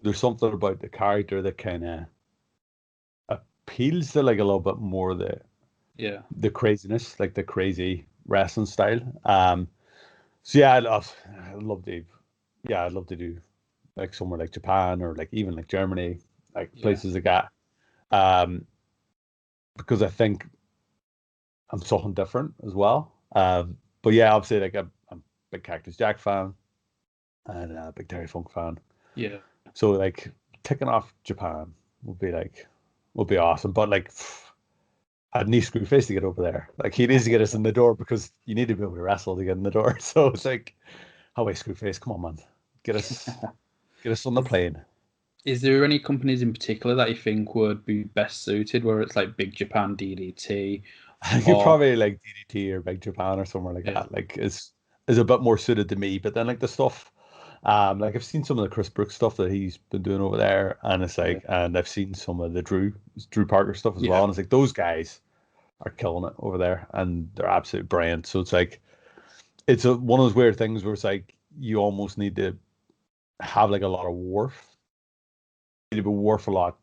there's something about the character that kind of appeals to like a little bit more the craziness, like the crazy wrestling style. So yeah, I'd love to do like somewhere like Japan or like even like Germany, like places like that. Because I think I'm something different as well. But yeah, obviously like I'm a big Cactus Jack fan and a big Terry Funk fan. Yeah. So like ticking off Japan would be awesome. But like I'd need Screwface to get over there. Like he needs to get us in the door because you need to be able to wrestle to get in the door. So it's like, oh wait, Screwface, come on, man, get us on the plane. Is there any companies in particular that you think would be best suited? Where it's like Big Japan, DDT. You're probably like DDT or Big Japan or somewhere like that. Like is a bit more suited to me. But then like the stuff Like I've seen some of the Chris Brooks stuff that he's been doing over there, and it's like, and I've seen some of the Drew Parker stuff as well, and it's like those guys are killing it over there, and they're absolutely brilliant. So it's like it's one of those weird things where it's like you almost need to have like a lot of worth, you need to be worth a lot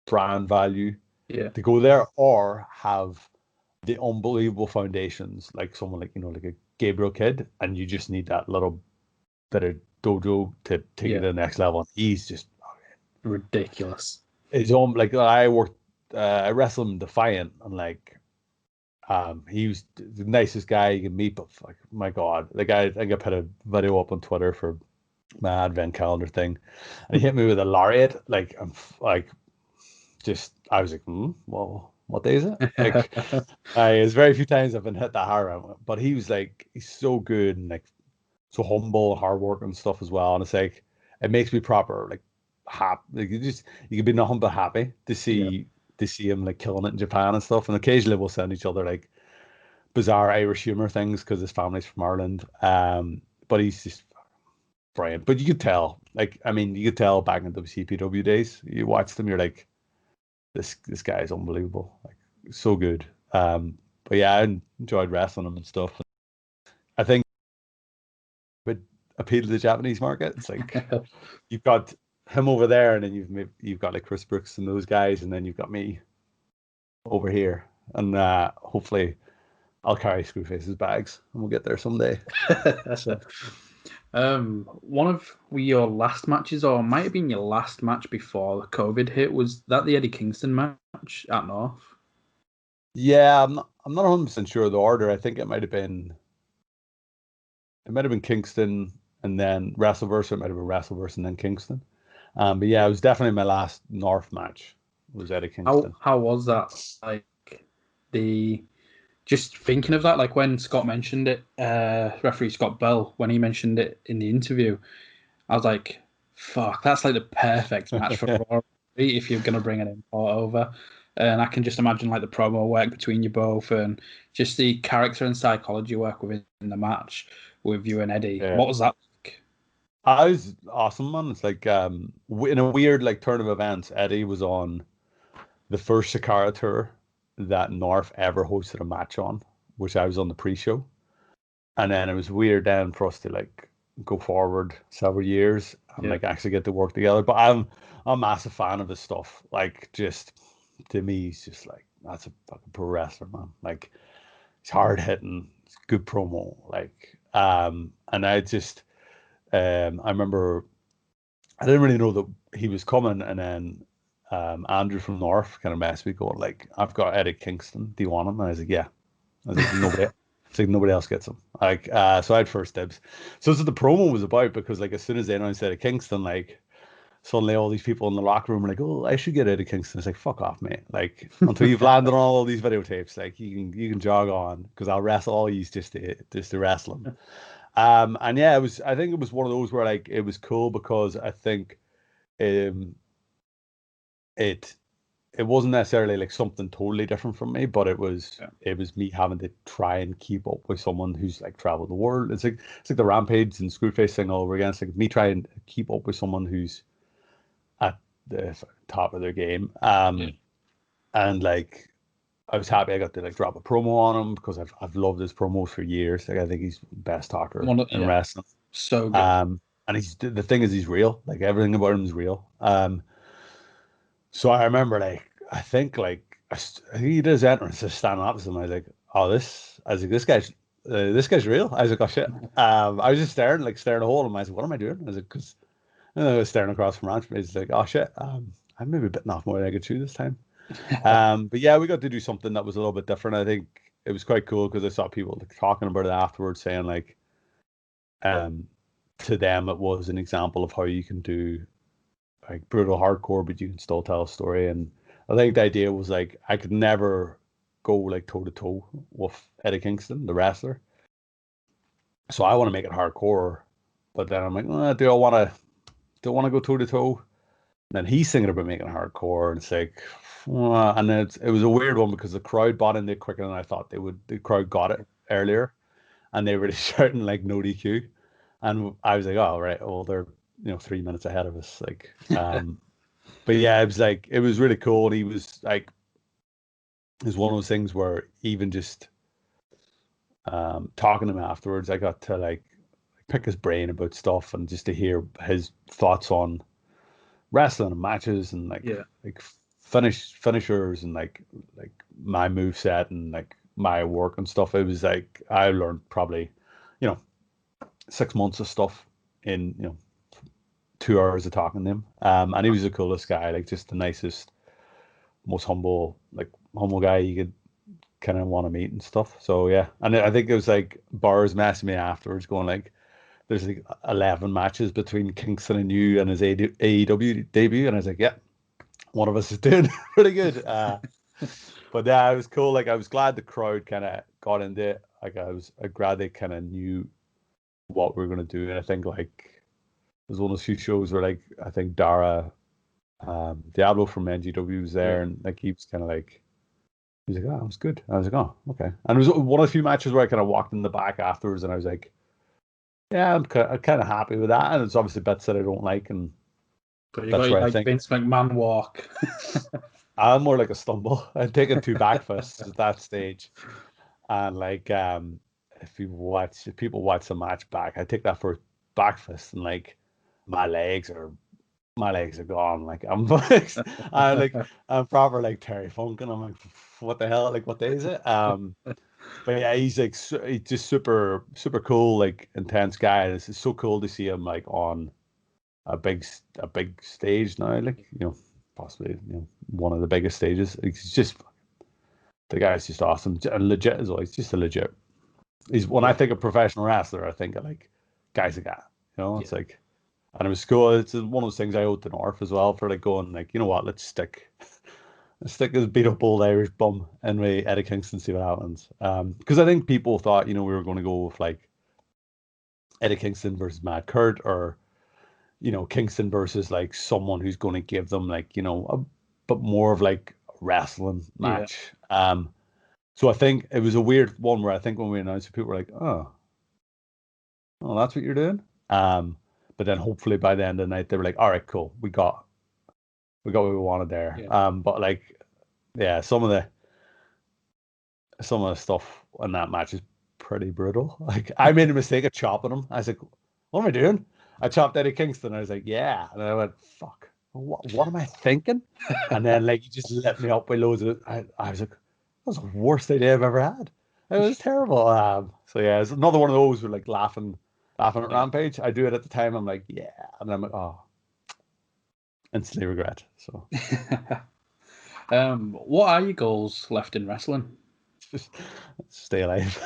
brand value to go there, or have the unbelievable foundations like someone like like a Gabriel Kidd, and you just need that little bit of dojo to take it to the next level. And he's just ridiculous. His own like I wrestled him Defiant, and like he was the nicest guy you can meet, but like my God, the guy, I think I put a video up on Twitter for my advent calendar thing, and he hit me with a lariat. Like I'm like just I was like, well, what day is it? Like there's very few times I've been hit that hard, but he was like, he's so good and like so humble and hard work and stuff as well. And it's like it makes me proper like happy. Like you can be nothing but happy to see him like killing it in Japan and stuff. And occasionally we'll send each other like bizarre Irish humor things because his family's from Ireland. But he's just brilliant. But you could tell, like, I mean, you could tell back in the CPW days, you watch them, you're like, this guy is unbelievable, like so good. But yeah, I enjoyed wrestling him and stuff. I think would appeal to the Japanese market. It's like you've got him over there, and then you've got like Chris Brooks and those guys, and then you've got me over here, and hopefully I'll carry Screwface's bags, and we'll get there someday. So, one of your last matches, or might have been your last match before the COVID hit, was that the Eddie Kingston match at North? Yeah, I'm not 100% sure of the order. I think it might have been Kingston and then WrestleVerse. It might have been WrestleVerse and then Kingston. But yeah, it was definitely my last North match. Was Eddie Kingston. How was that? Like just thinking of that, like when Scott mentioned it, referee Scott Bell, when he mentioned it in the interview, I was like, fuck, that's like the perfect match for Rory if you're gonna bring an import over. And I can just imagine like the promo work between you both and just the character and psychology work within the match with you and Eddie. Yeah. What was that like? I was awesome, man. It's like in a weird like turn of events, Eddie was on the first Shikara tour that North ever hosted a match on, which I was on the pre-show. And then it was weird then for us to like go forward several years and like actually get to work together. But I'm a massive fan of his stuff. Like just to me, he's just like, that's a fucking pro wrestler, man. Like he's hard hitting, it's good promo. Like and I just I remember I didn't really know that he was coming, and then Andrew from North kind of messed me going like, I've got Eddie Kingston, do you want him? And I was like, yeah. I was like, nobody else gets him. Like so I had first dibs. So that's what the promo was about, because like as soon as they announced Eddie Kingston, like suddenly all these people in the locker room were like, oh, I should get Eddie Kingston. It's like, fuck off, mate. Like until you've landed on all these videotapes, like you can jog on, because I'll wrestle all these just to wrestle him. And yeah, I think it was one of those where like it was cool because I think it wasn't necessarily like something totally different from me, but it was me having to try and keep up with someone who's like traveled the world. It's like the Rampage and Screwface thing all over again. It's like me trying to keep up with someone who's at the top of their game. And like I was happy I got to like drop a promo on him, because I've loved his promos for years. Like I think he's the best talker in wrestling. So good. And the thing is, he's real. Like everything about him is real. So I remember like I think he did his entrance, just standing opposite him. I was like, oh, this guy's real. I was like, oh shit. I was just staring a hole in him. I was like, what am I doing? I was like, because I was staring across from Ranch. I was like, oh shit. I'm maybe bitten off more than I could chew this time. But yeah, we got to do something that was a little bit different. I think it was quite cool because I saw people like talking about it afterwards, saying like, to them it was an example of how you can do like brutal hardcore, but you can still tell a story. And I think the idea was like I could never go like toe to toe with Eddie Kingston, the wrestler. So I want to make it hardcore, but then I'm like, do I want to go toe to toe? And then he's thinking about making it hardcore, and it's like, and it was a weird one because the crowd bought into it quicker than I thought they would. The crowd got it earlier, and they were shouting like no DQ. And I was like, oh right, well they're 3 minutes ahead of us, like. But yeah, it was really cool. And he was like, it was one of those things where even just talking to him afterwards, I got to like pick his brain about stuff and just to hear his thoughts on wrestling and matches and like finishers and like my move set and like my work and stuff. It was like I learned probably 6 months of stuff in 2 hours of talking to him. And he was the coolest guy, like just the nicest, most humble guy you could kind of want to meet and stuff. So yeah, and I think it was like Bars messaging me afterwards, going like, "There's like 11 matches between Kingston and you and his AEW debut," and I was like, "Yeah, one of us is doing pretty good." But yeah, it was cool. Like I was glad the crowd kind of got into it. Like I was glad they kind of knew what we were gonna do. And I think like it was one of those few shows where like I think Dara Diablo from NGW was there, and like he was kind of like. He's like, oh, it was good. I was like, oh, okay. And it was one of the few matches where I kind of walked in the back afterwards, and I was like, yeah, I'm kind of happy with that. And it's obviously bits that I don't like, and But you that's got where I like think Vince McMahon walk. I'm more like a stumble. I'd taken 2 back fists at that stage, and like if people watch the match back, I take that first back fist, and like my legs are gone. Like I'm proper like Terry Funk, and I'm like, what the hell? Like, what day is it? But yeah, he's like he's just super cool, like intense guy. And it's so cool to see him like on a big stage now, like possibly one of the biggest stages. He's just the guy's just awesome and legit as well. He's just a legit. He's when I think of professional wrestler, I think of like guys like that. It's like. And it was cool. It's one of those things I owed to North as well for like going like, you know what, let's stick this beat up old Irish bum and we Eddie Kingston, see what happens. Because I think people thought, we were going to go with like Eddie Kingston versus Mad Kurt, or Kingston versus like someone who's going to give them like but more of like a wrestling match. So I think it was a weird one where I think when we announced it, people were like, oh, that's what you're doing. But then hopefully by the end of the night they were like, all right, cool, we got what we wanted there. But like, yeah, some of the stuff in that match is pretty brutal. Like I made a mistake of chopping him. I was like, what am I doing? I chopped Eddie Kingston. I was like, yeah, and I went, fuck, what am I thinking? And then like he just lit me up with loads of. I was like, that was the worst idea I've ever had. It was terrible. So yeah, it's another one of those where like laughing at Rampage. I do it at the time. I'm like, yeah, and I'm like, oh, instantly regret. So, what are your goals left in wrestling? just stay alive.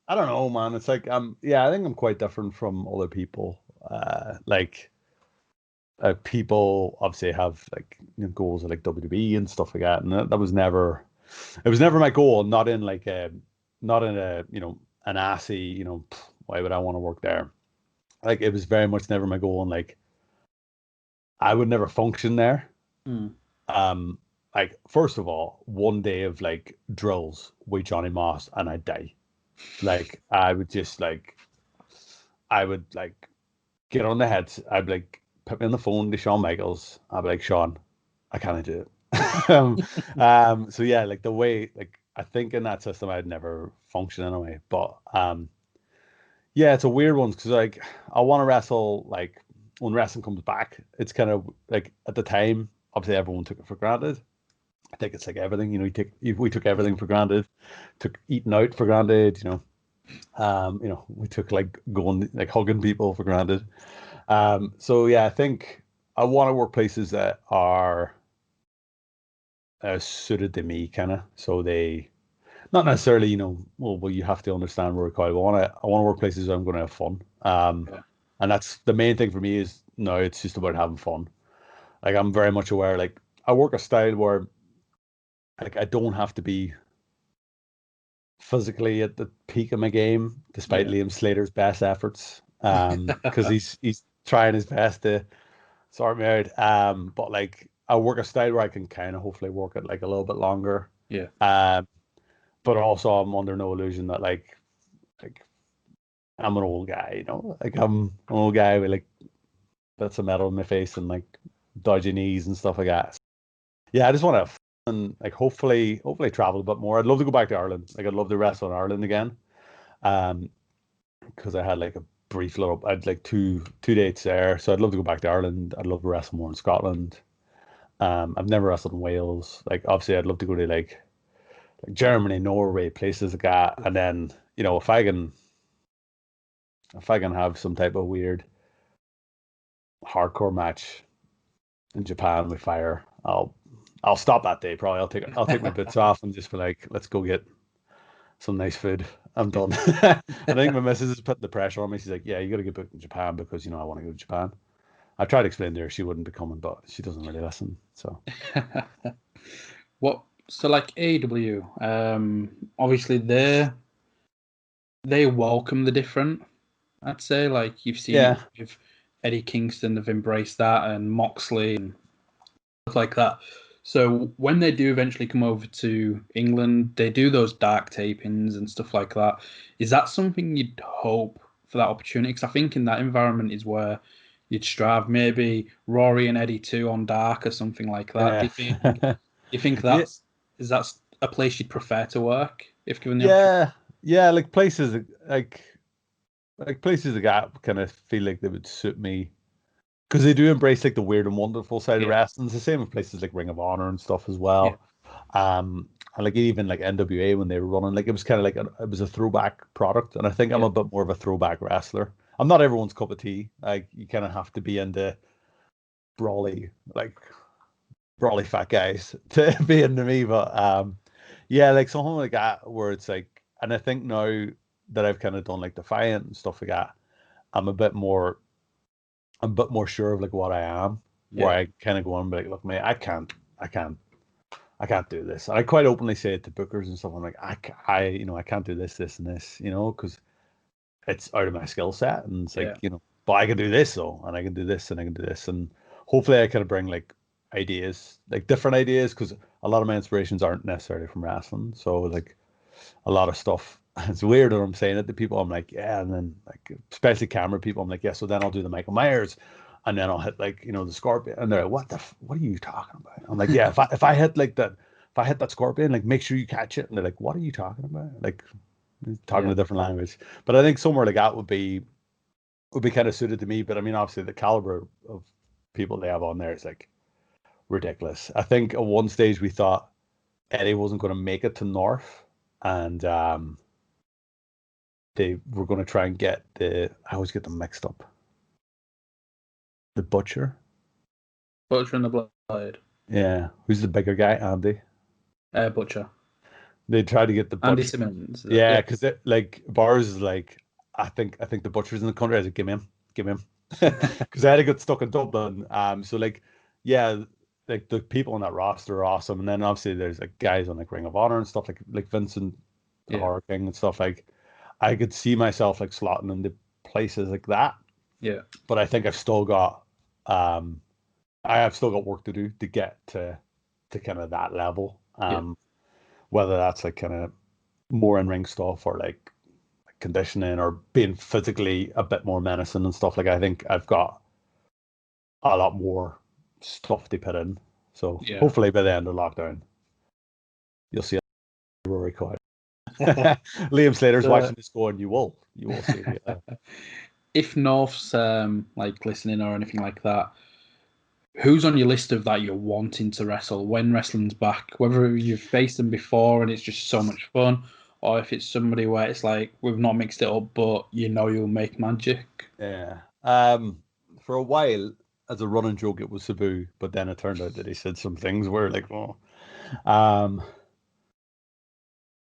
I don't know, man. It's like I think I'm quite different from other people. People obviously have like goals of like WWE and stuff like that, and that was never. It was never my goal. Not in like not in a an assy. Why would I want to work there? Like it was very much never my goal, and like I would never function there. Like first of all, one day of like drills with Johnny Moss and I'd die. Like I would just like get on the head. I'd be like put me on the phone to Shawn Michaels. I'd be like, Shawn, I can't do it. So yeah, like the way like I think in that system I'd never function anyway. But yeah, it's a weird one because like I want to wrestle like when wrestling comes back. It's kind of like at the time, obviously everyone took it for granted. I think it's like everything, we took everything for granted, took eating out for granted, we took like going like hugging people for granted. So yeah, I think I want to work places that are suited to me, kind of. So they not necessarily, well, you have to understand Rory Coyle. I want to work places where I'm going to have fun. And that's the main thing for me is no, it's just about having fun. Like I'm very much aware, like I work a style where like I don't have to be physically at the peak of my game, despite Liam Slater's best efforts. Because he's trying his best to sort me out. But like I work a style where I can kind of hopefully work it like a little bit longer. But also I'm under no illusion that like I'm an old guy, you know, like I'm an old guy with like bits of metal in my face and like dodgy knees and stuff like that. Yeah, I just want to have fun and like hopefully travel a bit more. I'd love to go back to Ireland. Like I'd love to wrestle in Ireland again. Um, because I had like a brief little, I had like two dates there, so I'd love to go back to Ireland. I'd love to wrestle more in Scotland. I've never wrestled in Wales. Like obviously, I'd love to go to like Germany, Norway, places like that. And then you know, if I can have some type of weird hardcore match in Japan with fire, I'll stop that day. Probably I'll take my boots off and just be like, let's go get some nice food. I'm done. I think my missus is putting the pressure on me. She's like, yeah, you got to get booked in Japan because you know I want to go to Japan. I tried to explain to her she wouldn't be coming, but she doesn't really listen. So What? So like AW, obviously they welcome the different. I'd say like you've seen yeah, it with Eddie Kingston, they've embraced that, and Moxley and stuff like that. So when they do eventually come over to England, they do those dark tapings and stuff like that. Is that something you'd hope for that opportunity? Because I think in that environment is where you'd strive. Maybe Rory and Eddie too on dark or something like that. Do yeah, you think? Do you think yeah, that a place you'd prefer to work if given the opportunity? yeah, yeah. Like places like places like that kind of feel like they would suit me because they do embrace like the weird and wonderful side of Yeah, wrestling. It's the same with places like Ring of Honor and stuff as yeah, well. And like even like NWA when they were running, like it was kind of like it was a throwback product, and I think I'm yeah, a bit more of a throwback wrestler. I'm not everyone's cup of tea. Like you kind of have to be into brawly, like brawly fat guys to be into me, but yeah, like something like that where it's like, and I think now that I've kind of done like Defiant and stuff like that, I'm a bit more, I'm a bit more sure of like what I am, where yeah, I kind of go on and be like, look, mate, I can't do this. And I quite openly say it to bookers and stuff. I'm like, you know, I can't do this, this, and this, you know, because it's out of my skill set. And it's yeah, like, you know, but I can do this though, and I can do this, and I can do this, and hopefully I kind of bring like ideas, like different ideas, because a lot of my inspirations aren't necessarily from wrestling. So like a lot of stuff. It's weird when I'm saying it to people. I'm like, yeah, and then like especially camera people, I'm like, yeah. So then I'll do the Michael Myers, and then I'll hit like you know the Scorpion, and they're like, what are you talking about? I'm like, yeah, if I hit like that, if I hit that Scorpion, like make sure you catch it, and they're like, what are you talking about? Like talking yeah, a different language. But I think somewhere like that would be kind of suited to me. But I mean, obviously the caliber of people they have on there is like ridiculous. I think at one stage we thought Eddie wasn't going to make it to North, and they were going to try and get I always get them mixed up. The Butcher. Butcher and the Blade, Yeah. Who's the bigger guy? Andy. Butcher, They tried to get the Andy Butcher. Simmons. Yeah, Yeah, because like Bars is like, I think the Butcher's in the country. I said, give me him. Because I had to get stuck in Dublin. So like, yeah, like the people on that roster are awesome. And then obviously there's like guys on like Ring of Honor and stuff like Vincent the yeah, Horror King and stuff like I could see myself like slotting into places like that. yeah, But I think um I have still got work to do to get to kind of that level. yeah, Whether that's like kind of more in ring stuff or like conditioning or being physically a bit more menacing and stuff. Like I think I've got a lot more stuff to put in. So yeah. hopefully by the end of lockdown, you'll see a Rory Coyle. Liam Slater's So, watching this going, you will see. if North's like listening or anything like that, who's on your list of that you're wanting to wrestle when wrestling's back? Whether you've faced them before and it's just so much fun, or if it's somebody where it's like we've not mixed it up, but you know you'll make magic. Yeah. For a while, as a running joke, it was Sabu, but then it turned out that he said some things where like, oh, um,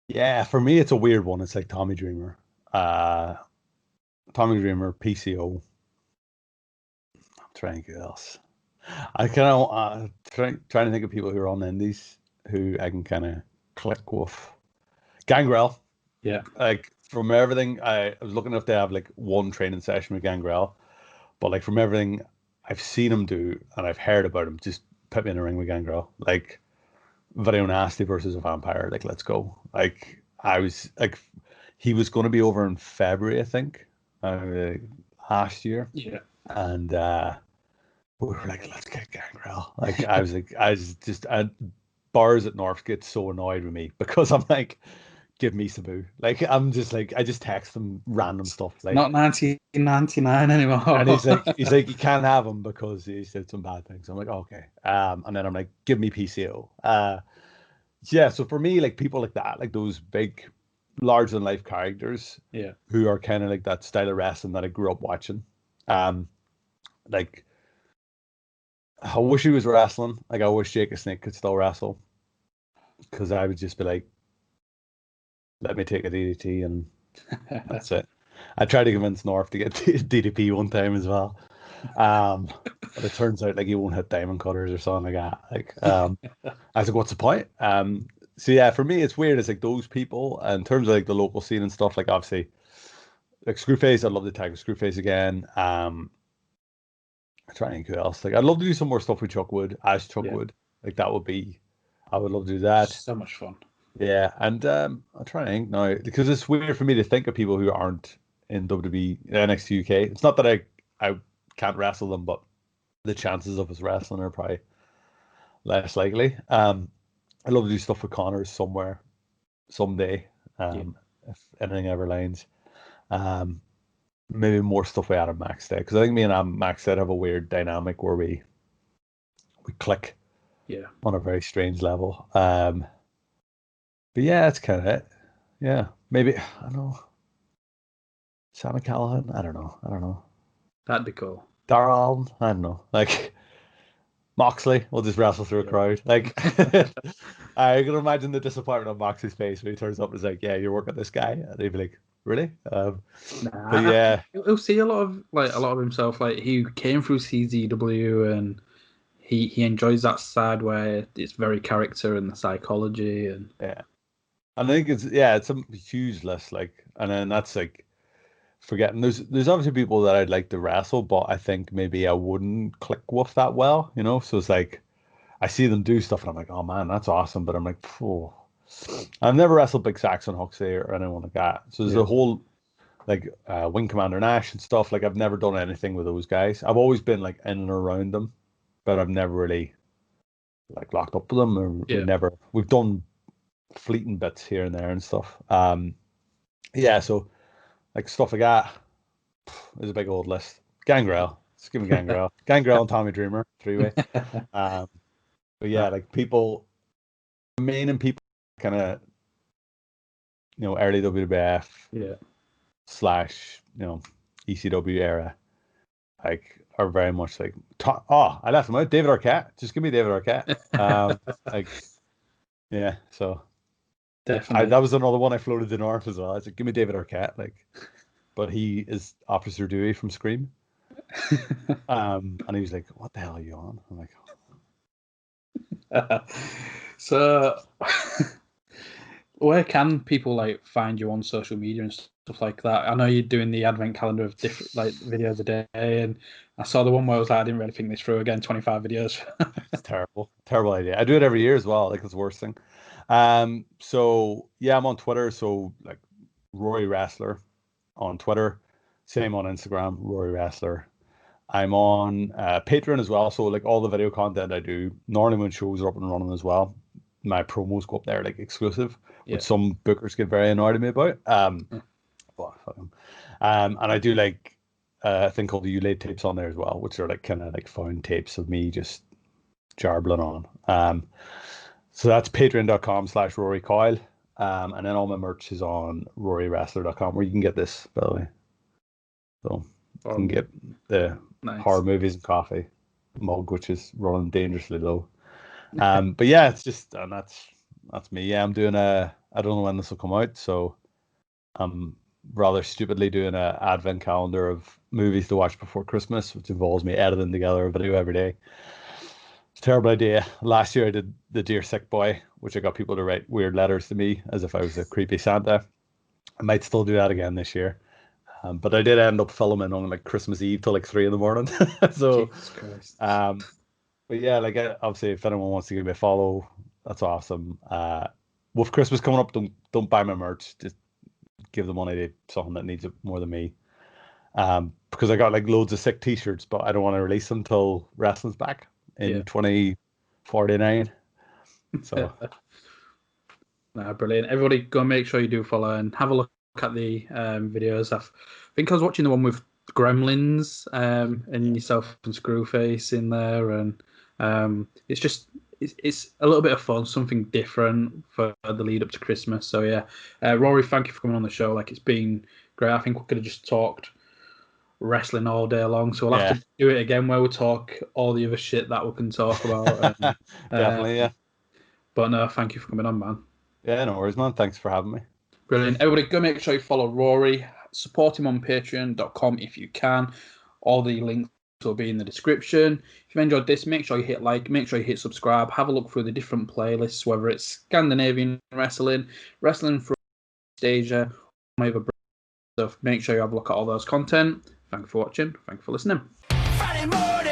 yeah. For me, it's a weird one. It's like Tommy Dreamer, uh, Tommy Dreamer, PCO. I'm trying to think who else. I kind of trying to think of people who are on indies who I can kind of click with. Gangrel, Yeah, like from everything, I was looking if they have like one training session with Gangrel, but like from everything I've seen him do and I've heard about him, just put me in a ring with Gangrel. Like Video Nasty versus a vampire. Like let's go. Like I was like, he was going to be over in February, I think, last year, Yeah. and we were like, let's get Gangrel. Like I was just at bars at North get so annoyed with me because I'm like, give me Sabu. Like I'm just like I just text them random stuff like, Not 1999 anymore. and he's like you can't have him because he said some bad things. I'm like, okay. And then I'm like, give me PCO. Yeah, so for me, like people like that, like those big, larger than life characters, Yeah. who are kind of like that style of wrestling that I grew up watching. Like I wish he was wrestling. Like I wish Jake the Snake could still wrestle, because I would just be like, let me take a DDT and that's it. I tried to convince North to get DDP one time as well. But it turns out like he won't hit diamond cutters or something like that. Like, I was like, what's the point? So yeah, for me, it's weird. It's like those people, in terms of like the local scene and stuff. Like obviously, like Screwface, I'd love to tag with Screwface again. I'm trying to think who else. Like, I'd love to do some more stuff with Chuckwood as Chuckwood. Like that would be, I would love to do that. So much fun. Yeah, and I'm trying to think now because it's weird for me to think of people who aren't in WWE NXT UK. It's not that I can't wrestle them, but the chances of us wrestling are probably less likely. I'd love to do stuff with Connors somewhere, someday. If anything ever lines. Maybe more stuff with Adam Max Day, because I think me and Adam Max Day have a weird dynamic where we click. Yeah. On a very strange level. But yeah, that's kind of it. Yeah, maybe I don't know. Sammy Callahan. I don't know. That'd be cool. Darrell Allen. I don't know. Like Moxley will just wrestle through a crowd. Like I can imagine the disappointment on Moxley's face when he turns up and is like, "Yeah, you're working this guy," and he'd be like, "Really?" But yeah, he'll see a lot of himself. Like he came through CZW and he enjoys that side where it's very character and the psychology and yeah. And I think it's a huge list. Like, and then that's like forgetting. There's obviously people that I'd like to wrestle, but I think maybe I wouldn't click with that well. So it's like I see them do stuff and I'm like, oh man, that's awesome. But I'm like, oh, I've never wrestled Big Saxon Huxley or anyone like that. So there's a whole like Wing Commander Nash and stuff. Like I've never done anything with those guys. I've always been like in and around them, but I've never really like locked up with them. Or we've done fleeting bits here and there and stuff. Yeah, so like stuff like that. There's a big old list. Gangrel. Just give me Gangrel. Gangrel and Tommy Dreamer, 3-way. But yeah, like people, main and people kind of, early WWF. Yeah. / ECW era, like are very much like, I left him out. David Arquette. Just give me David Arquette. Like, yeah, so. Definitely. That was another one I floated to North as well. I was like, give me David Arquette, like, but he is Officer Dewey from Scream. And he was like, what the hell are you on? I'm like, so where can people like find you on social media and stuff like that? I know you're doing the advent calendar of different like videos a day, and I saw the one where I was like, I didn't really think this through. Again, 25 videos. It's terrible idea. I do it every year as well. Like it's the worst thing. So yeah, I'm on Twitter. So like Rory Wrestler on Twitter, same on Instagram, Rory Wrestler. I'm on Patreon as well. So like all the video content I do, normally when shows are up and running as well, my promos go up there like exclusive, which some bookers get very annoyed at me about. But fuck them. And I do like a thing called the U-Laid tapes on there as well, which are like kind of like found tapes of me just jarbling on. So that's patreon.com/Rory Coyle. And then all my merch is on rorywrestler.com, where you can get this, by the way. So you can get the horror movies and coffee mug, which is running dangerously low. But yeah, it's just, and that's me. Yeah, I'm doing I don't know when this will come out, so I'm rather stupidly doing a advent calendar of movies to watch before Christmas, which involves me editing together a video every day. It's a terrible idea. Last year I did the Dear Sick Boy, which I got people to write weird letters to me as if I was a creepy Santa. I might still do that again this year. But I did end up filming on like Christmas Eve till like 3 a.m. So, Jesus Christ. But yeah, like obviously if anyone wants to give me a follow, that's awesome. With Christmas coming up, don't buy my merch. Just give the money to someone that needs it more than me. because I got like loads of sick T-shirts, but I don't want to release them until wrestling's back in 2049. So, nah, brilliant. Everybody, go and make sure you do follow and have a look at the videos. I think I was watching the one with Gremlins and yourself and Screwface in there, and it's just it's a little bit of fun, something different for the lead up to Christmas. So yeah, Rory, thank you for coming on the show. Like, it's been great. I think we could have just talked wrestling all day long, so we'll have to do it again where we talk all the other shit that we can talk about. And, definitely, yeah. But no, thank you for coming on, man. Yeah, no worries, man. Thanks for having me. Brilliant. Everybody, go make sure you follow Rory. Support him on patreon.com if you can. All the links will be in the description. If you've enjoyed this, make sure you hit like, make sure you hit subscribe, have a look through the different playlists, whether it's Scandinavian wrestling, wrestling from Asia, or stuff. Make sure you have a look at all those content. Thank you for watching. Thank you for listening. Friday morning.